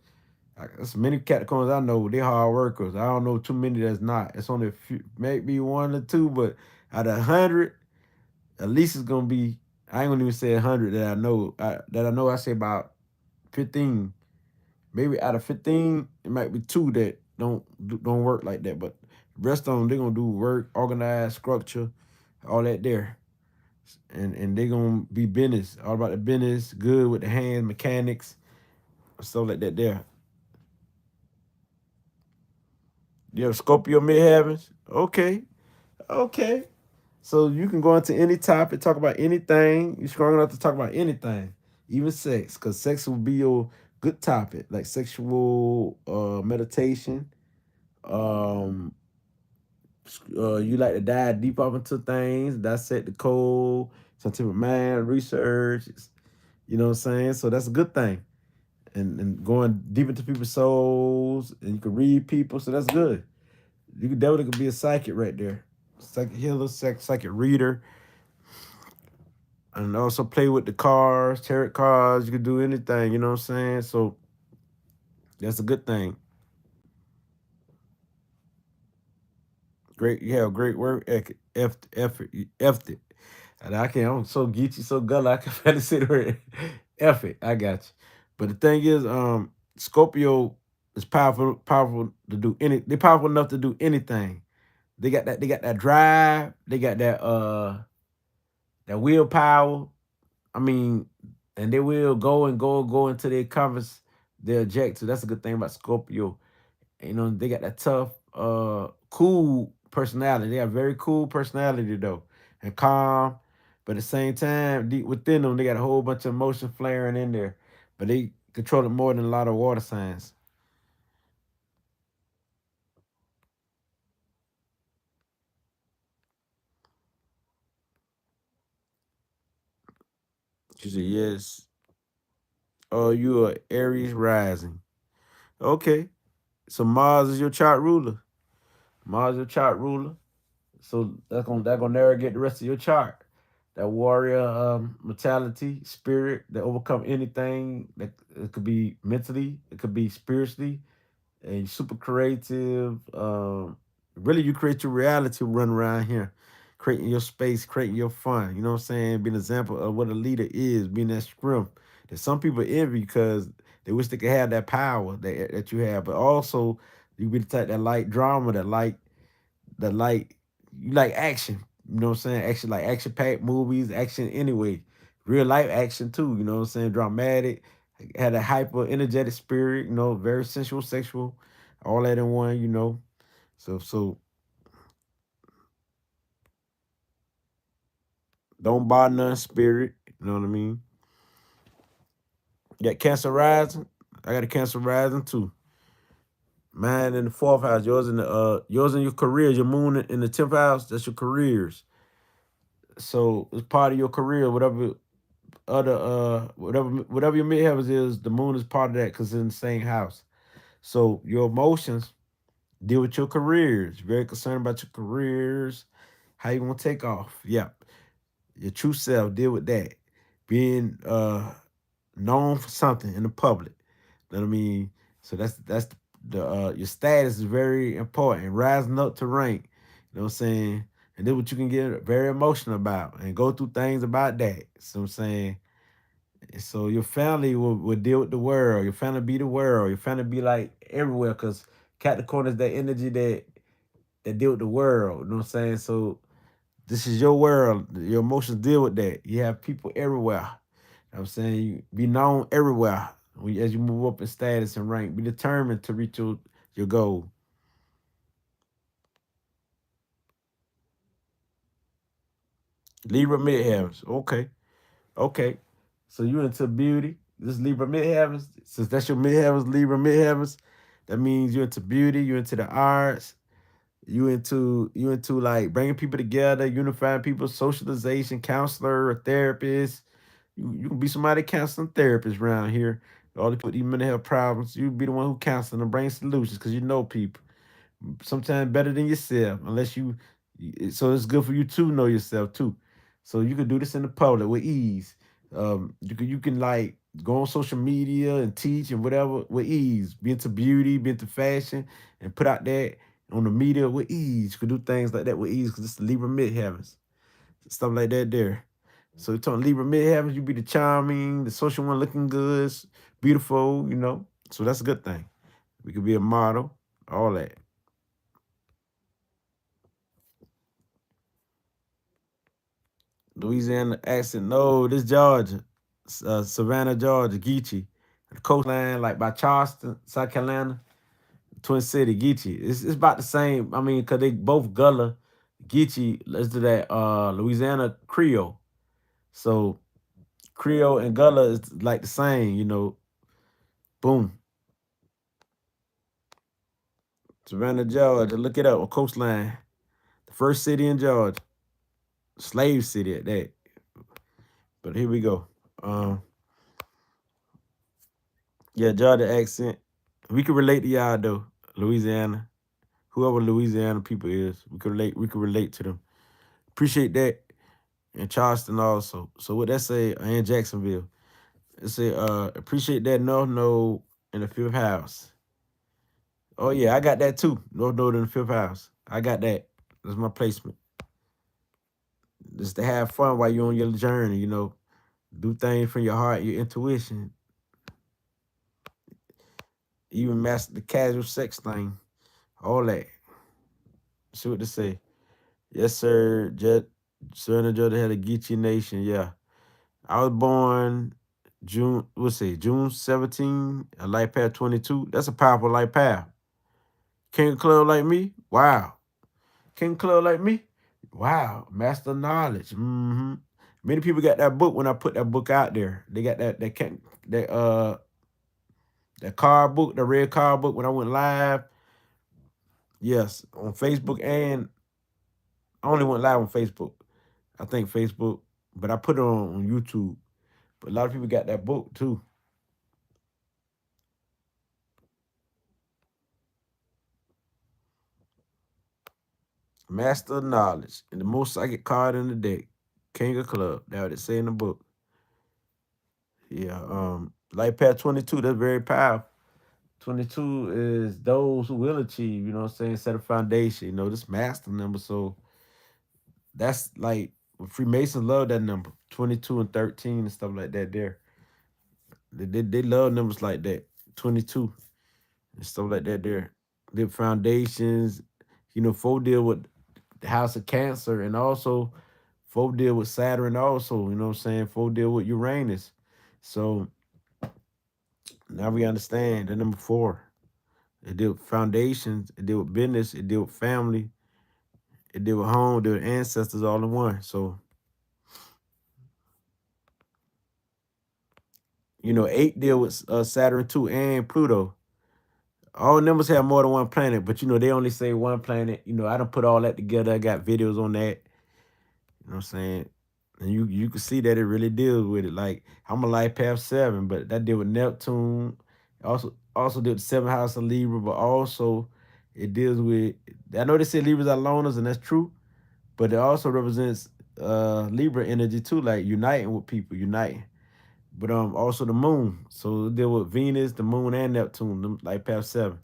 There's many Capricorns I know, they hard workers. I don't know too many that's not. It's only a few, maybe one or two, but out of 100, at least it's gonna be. I ain't gonna even say 100 that I know. I say about 15. Maybe out of 15, it might be two that don't work like that. But the rest of them, they gonna do work, organize, structure, all that there, and they gonna be business, all about the business, good with the hands, mechanics, stuff like that. There, you have Scorpio midheavens. Okay, okay. So you can go into any topic, talk about anything. You're strong enough to talk about anything, even sex, because sex will be your good topic, like sexual meditation. Um, you like to dive deep up into things, dissect the code, scientific mind, research. You know what I'm saying? So that's a good thing. And going deep into people's souls, and you can read people, so that's good. You could definitely could be a psychic right there. Psychic healer, psychic reader, and also play with the cards, tarot cards. You could do anything, you know what I'm saying? So that's a good thing. Great, you have great work effort. And I can't, I'm so geeky, so gully, I can barely say the word effort. I got you. But the thing is, Scorpio is powerful to do they're powerful enough to do anything. They got that drive, they got that willpower. I mean, and they will go until they accomplish their objective. That's a good thing about Scorpio. You know, they got that tough, cool personality. They have very cool personality though. and calm. But at the same time, deep within them, they got a whole bunch of emotion flaring in there. But they control it more than a lot of water signs. She said, yes. Oh, you are Aries rising. Okay. So Mars is your chart ruler. Mars is your chart ruler. So that's gonna navigate the rest of your chart. That warrior mentality, spirit that overcome anything. That it could be mentally, it could be spiritually, and super creative. Really, you create your reality run around here, creating your space, creating your fun. You know what I'm saying? Being an example of what a leader is, being that strength that some people envy because they wish they could have that power that you have. But also, you be the type that like drama, that like you like action. You know what I'm saying? Action like action packed movies, action anyway. Real life action too, you know what I'm saying? Dramatic, had a hyper energetic spirit, very sensual, sexual, all that in one, So don't buy none spirit, you know what I mean? You got Cancer rising. I got a Cancer rising too. Mine in the fourth house, yours in your careers, your moon in the 10th house, that's your careers. So it's part of your career, whatever your midheavens is, the moon is part of that because it's in the same house. So your emotions deal with your careers. Very concerned about your careers, how you want to take off. Yeah, your true self, deal with that. Being known for something in the public. You know what I mean? So that's the your status is very important. Rising up to rank. You know what I'm saying? And then what you can get very emotional about and go through things about that. So I'm saying, so your family will deal with the world. Your family be the world. Your family be like everywhere because Capricorn is that energy that deal with the world. You know what I'm saying? So this is your world. Your emotions deal with that. You have people everywhere. You know what I'm saying? You be known everywhere. As you move up in status and rank, be determined to reach your goal. Libra midheavens. Okay. Okay. So you into beauty. This Libra midheavens. Since that's your midheavens, Libra midheavens, that means you're into beauty, you're into the arts, you into like bringing people together, unifying people, socialization, counselor, or therapist. You can be somebody counseling therapist around here. All they put these mental health problems, you be the one who counseling and bring solutions because you know people sometimes better than yourself, unless so it's good for you to know yourself too. So you can do this in the public with ease. You can like go on social media and teach and whatever with ease. Be into beauty, be into fashion, and put out that on the media with ease. You can do things like that with ease because it's the Libra midheavens, stuff like that there. So you're talking Libra midheavens, you be the charming, the social one, looking good, beautiful. So that's a good thing. We could be a model, all that. Louisiana accent. No, this Georgia, Savannah, Georgia, Geechee. The coastline, like by Charleston, South Carolina, Twin City, Geechee. It's about the same. I mean, cause they both Gullah, Geechee. Let's do that. Louisiana Creole. So Creole and Gullah is like the same. Boom. Savannah, Georgia. Look it up. A coastline. The first city in Georgia. Slave city at that. But here we go. Um, yeah, Georgia accent. We can relate to y'all though. Louisiana. Whoever Louisiana people is, we could relate to them. Appreciate that. And Charleston also. So what that say, and Jacksonville. It say, appreciate that North Node in the fifth house. Oh yeah, I got that too. North Node in the fifth house. I got that. That's my placement. Just to have fun while you're on your journey. Do things from your heart, your intuition. Even master the casual sex thing. All that. See what they say. Yes, sir. Southern Georgia had a Geechee Nation. Yeah. I was born June 17, a life path 22. That's a powerful life path. King Club like me? Wow. King Club like me? Wow, master knowledge. Many people got that book when I put that book out there. They got that that card book, the red card book when I went live. Yes, on Facebook, and I only went live on Facebook. I think Facebook, but I put it on YouTube. But a lot of people got that book too. Master of knowledge and the most psychic card in the deck. King of club. That's what it say in the book. Yeah. Life path 22, that's very powerful. 22 is those who will achieve, you know what I'm saying, set a foundation, this master number. So that's like Freemasons love that number, 22 and 13 and stuff like that there. They love numbers like that, 22 and stuff like that there. The foundations, four deal with the house of Cancer, and also four deal with Saturn also, you know what I'm saying? Four deal with Uranus. So now we understand the number four. It deal with foundations, it deal with business, it deal with family, it deal with home, it deal with ancestors all in one. So, eight deal with Saturn too and Pluto. All numbers have more than one planet, but they only say one planet. I don't put all that together. I got videos on that. You know what I'm saying? And you can see that it really deals with it. Like I'm a life path 7, but that deal with Neptune. Also deal with the 7th house of Libra, but also it deals with, I know they say Libras are loners, and that's true, but it also represents Libra energy too, like uniting with people, uniting. But also the moon. So it deal with Venus, the moon, and Neptune, like path 7.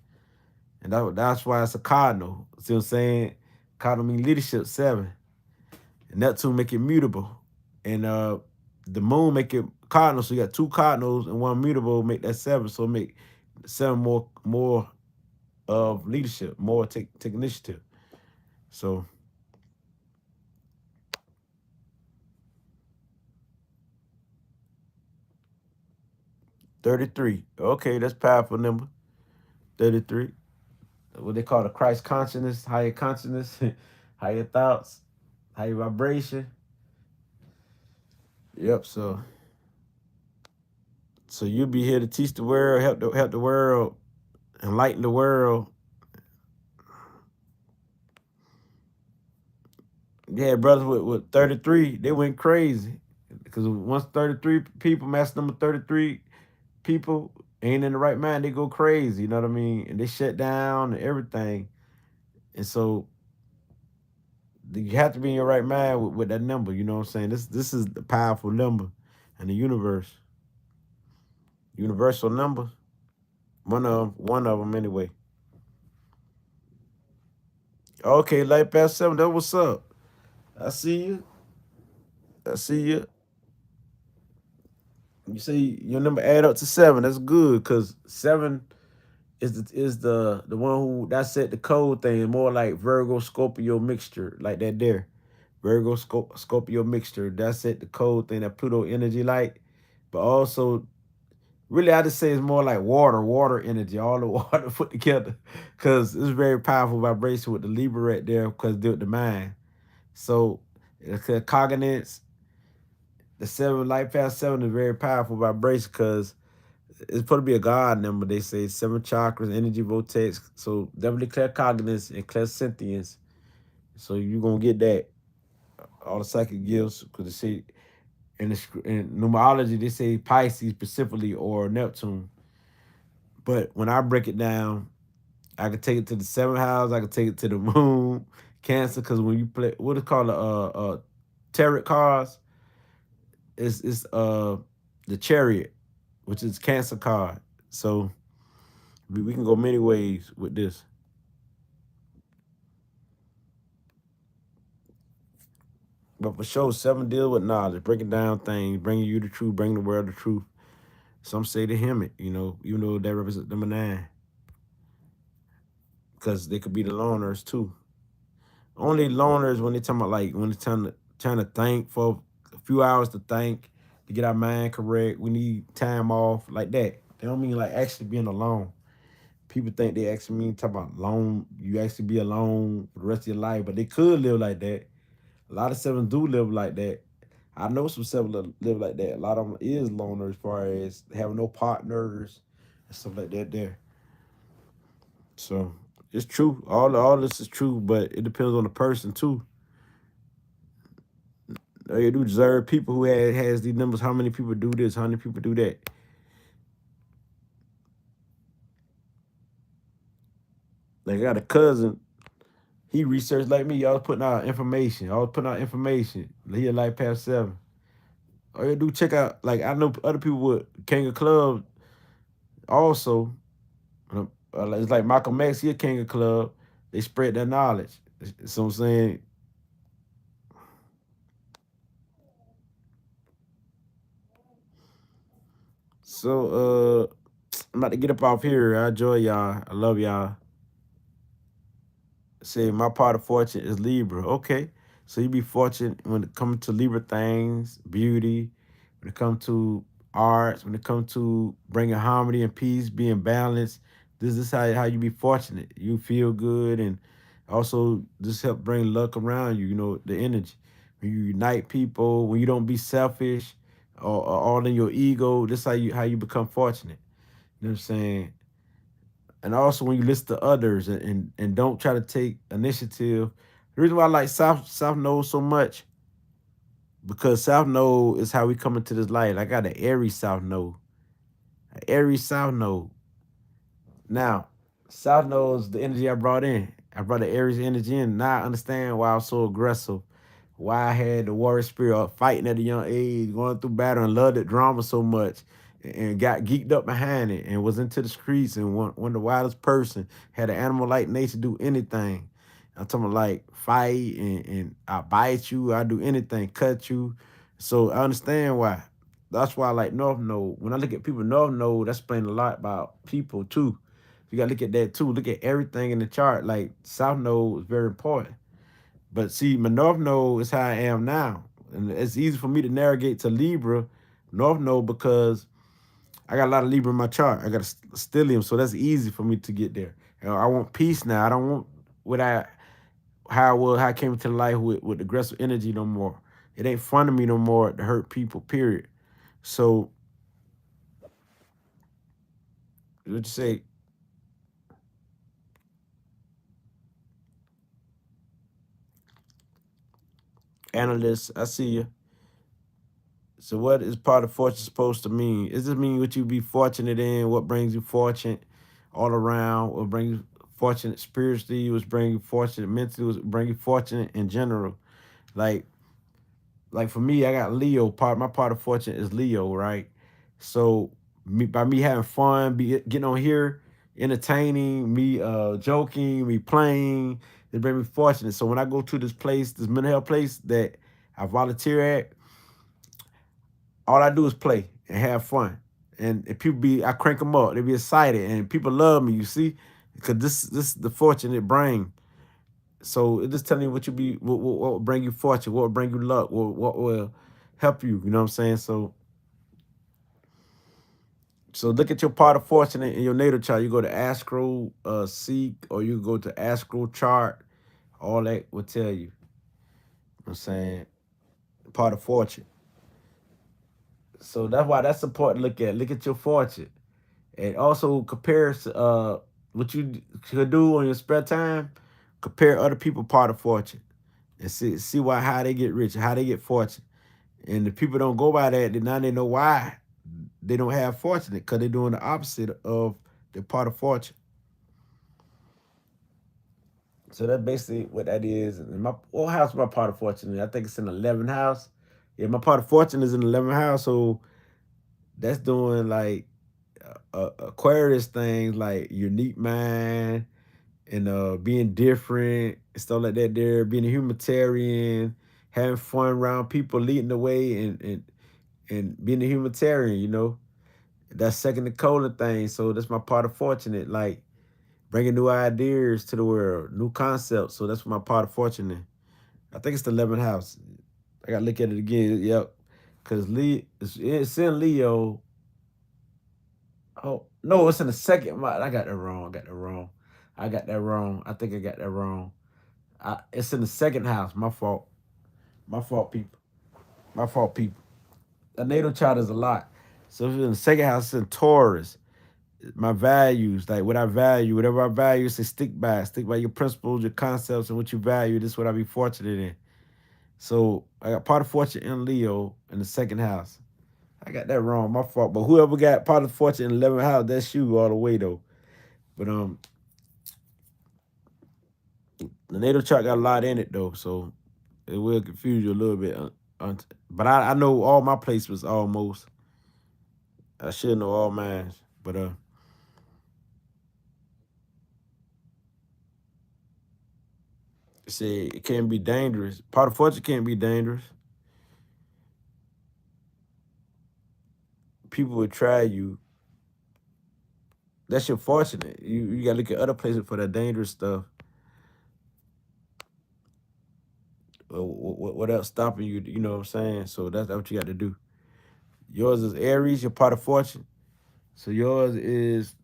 And that's why it's a cardinal. See what I'm saying? Cardinal mean leadership, 7. And Neptune make it mutable. And the moon make it cardinal. So you got two cardinals and one mutable, make that 7. So make 7 more of leadership, more take initiative. So 33. Okay, that's powerful number. 33. What they call the Christ consciousness, higher thoughts, higher vibration. Yep. So you'll be here to teach the world, help the world, enlighten the world. Yeah, brothers with 33, they went crazy. Because once 33 people, mass number 33 people ain't in the right mind, they go crazy, you know what I mean? And they shut down and everything. And so you have to be in your right mind with that number, you know what I'm saying? This is the powerful number in the universe. Universal number. One of them anyway. Okay, light past 7, that what's up. I see you. I see you. You see your number add up to 7. That's good, because 7 is the one who that set the code thing. More like Virgo Scorpio mixture, like that there. Virgo Scorpio mixture. That's it, the code thing that Pluto energy like. But also, really, I just say it's more like water energy, all the water put together, because it's very powerful vibration with the Libra right there, because deal with the mind. So the cognates, the 7 life path 7 is very powerful vibration, because it's supposed to be a God number. They say 7 chakras, energy vortex. So definitely claircognizance and clairsentience. So you're gonna get that, all the psychic gifts, because they say in numerology they say Pisces specifically or Neptune. But when I break it down, I can take it to the 7th house. I can take it to the moon, Cancer. Because when you play what is called tarot cards, it's the Chariot, which is Cancer card. So we can go many ways with this. But for sure, 7 deal with knowledge, breaking down things, bringing you the truth, bringing the world the truth. Some say to him it, even though that represents number 9, because they could be the loners too. Only loners when they talking about, like, when it's trying to think for a few hours to think, to get our mind correct. We need time off like that. They don't mean like actually being alone. People think they actually mean talking about alone. You actually be alone for the rest of your life, but they could live like that. A lot of sevens do live like that. I know some sevens live like that. A lot of them is loners as far as having no partners and stuff like that there. So it's true. All this is true, but it depends on the person too. You do deserve people who has these numbers. How many people do this? How many people do that? Like I got a cousin. He researched like me. Y'all putting out information. Y'all putting out information. He a life past 7. All you do check out. Like I know other people with King of Club also. It's like Malcolm X. He a King of Club. They spread their knowledge. So I'm saying. So I'm about to get up off here. I enjoy y'all. I love y'all. Say my part of fortune is Libra. Okay. So you be fortunate when it comes to Libra things, beauty, when it comes to arts, when it comes to bringing harmony and peace, being balanced. This is how you be fortunate. You feel good and also just help bring luck around you, the energy. When you unite people, when you don't be selfish or all in your ego, this is how you become fortunate. You know what I'm saying? And also when you listen to others and don't try to take initiative. The reason why I like South Node so much, because South Node is how we come into this light. I got an Aries South Node. An Aries South Node. Now, South Node is the energy I brought in. I brought the Aries energy in. Now I understand why I was so aggressive, why I had the warrior spirit of fighting at a young age, going through battle and loved the drama so much and got geeked up behind it and was into the streets and one the wildest person, had an animal like nature, do anything. I'm talking about like fight and I bite you, I do anything, cut you. So I understand why. That's why I like North Node. When I look at people North Node, that's explaining a lot about people too. You gotta look at that too. Look at everything in the chart. Like South Node is very important. But see, my North Node is how I am now. And it's easy for me to navigate to Libra, North Node, because I got a lot of Libra in my chart. I got a stellium, so that's easy for me to get there. I want peace now. I don't want what how I came into life with aggressive energy no more. It ain't fun to me no more to hurt people, period. So what you say, analysts, I see you. So what is part of fortune supposed to mean? Does this mean what you be fortunate in? What brings you fortune all around? What brings you fortunate spiritually? What brings you fortunate mentally? What brings you fortunate in general? Like like for me, I got Leo. My part of fortune is Leo, right? So by me having fun, getting on here, entertaining, me joking, me playing, it brings me fortunate. So when I go to this place, this mental health place that I volunteer at, all I do is play and have fun. And if people I crank them up. They be excited, and people love me. You see, because this is the fortune it bring. So it just telling you what will bring you fortune, what will bring you luck, what will help you. You know what I'm saying? So look at your part of fortune in your natal chart. You go to Astro Seek, or you go to Astro Chart. All that will tell you. You know what I'm saying? Part of fortune. So that's why that's important to look at. Look at your fortune. And also compare what you could do on your spare time. Compare other people part of fortune and see why how they get rich, how they get fortune. And if people don't go by that, then now they know why they don't have fortune because they're doing the opposite of the part of fortune. So that's basically what that is. And my what house my part of fortune? I think it's in the 11th house. Yeah, my part of fortune is in the 11th house. So that's doing like Aquarius things like unique mind and being different and stuff like that there, being a humanitarian, having fun around people, leading the way and being a humanitarian. That's second to colon thing. So that's my part of fortunate, like bringing new ideas to the world, new concepts. So that's my part of fortunate. I think it's the 11th house. I got to look at it again. Yep. Because it's in Leo. Oh, no, it's in the second. I got that wrong. I got that wrong. I think I got that wrong. It's in the second house. My fault. My fault, people. My fault, people. A natal chart is a lot. So if you're in the second house, it's in Taurus. My values, like what I value, whatever I value, say stick by it. Stick by your principles, your concepts, and what you value. This is what I be fortunate in. So I got part of fortune in Leo in the second house. I got that wrong, my fault. But whoever got part of fortune in the 11th house, that's you all the way though. But the natal chart got a lot in it though, so it will confuse you a little bit. But I know all my placements almost. I should know all mine. But see, it can be dangerous. Part of fortune can't be dangerous. People would try you. That's your fortunate. You gotta look at other places for that dangerous stuff. What else stopping you? You know what I'm saying? So that's what you got to do. Yours is Aries, your part of fortune. So yours is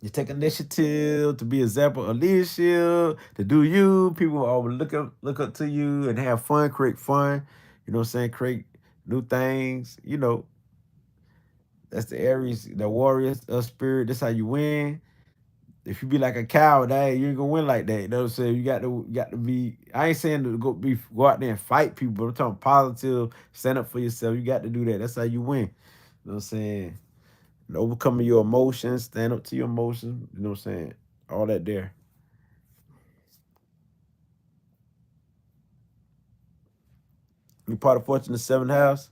you take initiative to be example of leadership, to do you. People will always look up to you and have fun, create fun. You know what I'm saying? Create new things. You know, that's the Aries, the warrior spirit. That's how you win. If you be like a coward, hey, you ain't gonna win like that. You know what I'm saying? You got to be. I ain't saying to go out there and fight people, but I'm talking positive. Stand up for yourself. You got to do that. That's how you win. You know what I'm saying? And overcoming your emotions, stand up to your emotions. You know what I'm saying? All that there. You part of fortune, the seventh house.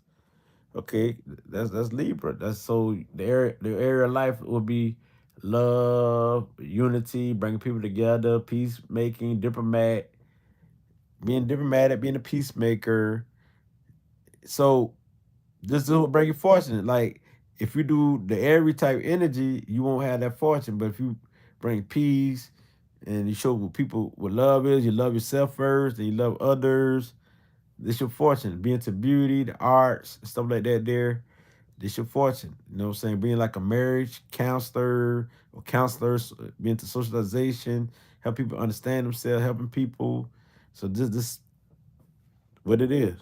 Okay, that's Libra. That's so the area of life would be love, unity, bringing people together, peacemaking, diplomatic, being a peacemaker. So this is what bring you fortune. Like if you do the airy type energy, you won't have that fortune. But if you bring peace and you show what people what love is, you love yourself first, and you love others. This your fortune. Be into beauty, the arts, stuff like that. There, this your fortune. You know what I'm saying? Being like a marriage counselor or counselors, be into socialization, help people understand themselves, helping people. So this what it is.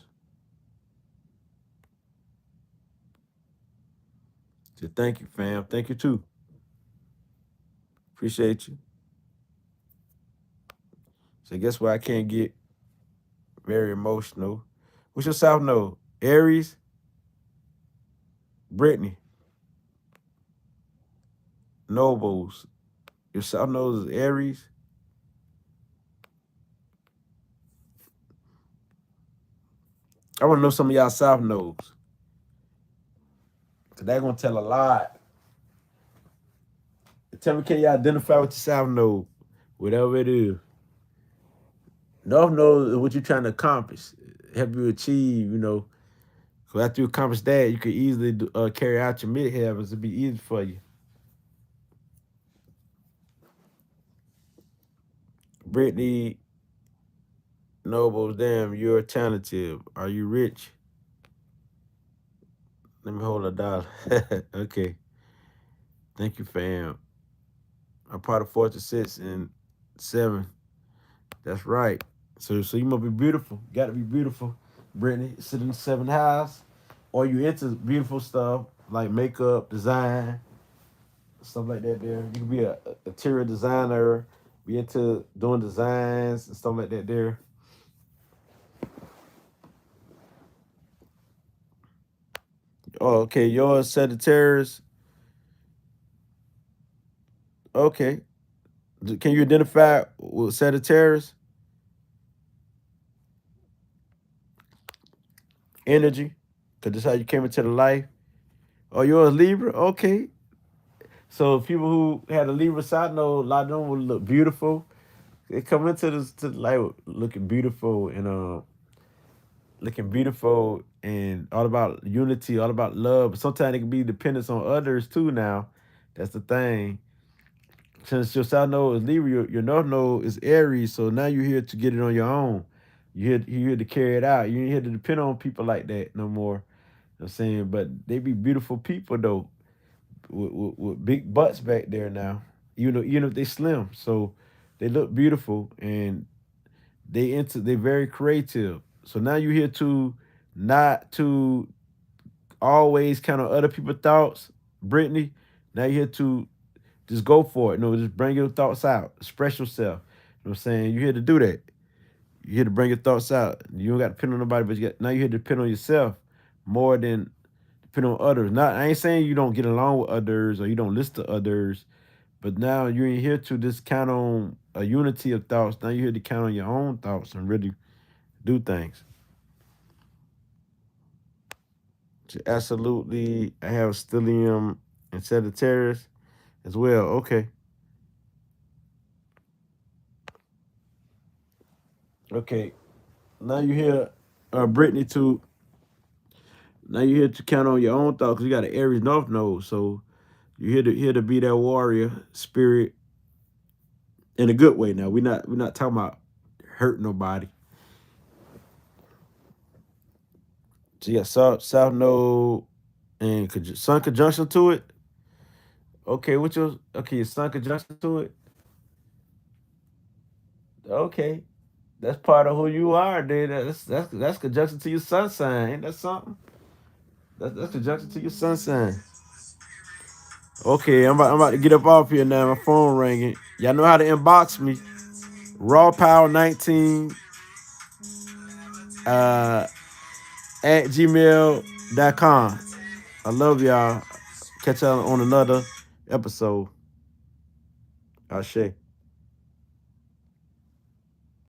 So thank you, fam. Thank you too. Appreciate you. So guess what? I can't get very emotional. What's your South Node? Aries, Brittany, Nobles. Your South Node is Aries. I want to know some of y'all South Nodes. Cause they're gonna tell a lot. Tell me, can you identify with your South Node? Whatever it is. North Node is what you're trying to accomplish. Help you achieve, you know. So after you accomplish that, you could easily carry out your midheavens. It'd be easy for you. Brittany Nobles, damn, you're talented. Are you rich? Let me hold $1. Okay. Thank you, fam. I'm part of 4 to 6 and 7. That's right. So you must be beautiful. You gotta be beautiful. Brittany, sit in the seventh house. Or you into beautiful stuff like makeup, design, stuff like that there. You can be a interior designer, be into doing designs and stuff like that there. Oh, okay. Yours Sagittarius. Okay. Can you identify with Sagittarius? Energy. Because that's how you came into the life. Oh, yours Libra? Okay. So people who had a Libra side node, a lot of them would look beautiful. They come into this to the light looking beautiful and all about unity, all about love. But sometimes it can be dependent on others too now. That's the thing. Since your south node is Libra, your north node is Aries, so now you're here to get it on your own. You're here to carry it out. You ain't here to depend on people like that no more. You know what I'm saying? But they be beautiful people though, with big butts back there now. Even if they slim. So they look beautiful and they very creative. So now you're here to not to always count on other people's thoughts, Brittany. Now you're here to just go for it. Just bring your thoughts out. Express yourself. You know what I'm saying? You're here to do that. You're here to bring your thoughts out. You don't got to depend on nobody, but now you're here to depend on yourself more than depend on others. Not I ain't saying you don't get along with others or you don't listen to others, but now you're in here to just count on a unity of thoughts. Now you're here to count on your own thoughts and really do things. Absolutely, I have stellium and Sagittarius as well. Okay. Okay. Now you hear Brittany to now you here to count on your own thoughts because you got an Aries North Node. So you're here to be that warrior spirit in a good way. Now we're not talking about hurt nobody. So you got South Node and Sun conjunction to it. Okay, your Sun conjunction to it? Okay. That's part of who you are, dude. That's conjunction to your sun sign. Ain't that something? That's conjunction to your sun sign. Okay, I'm about to get up off here now. My phone ringing. Y'all know how to inbox me. Raw Power 19 at gmail.com. I love y'all. Catch y'all on another episode. Ashe.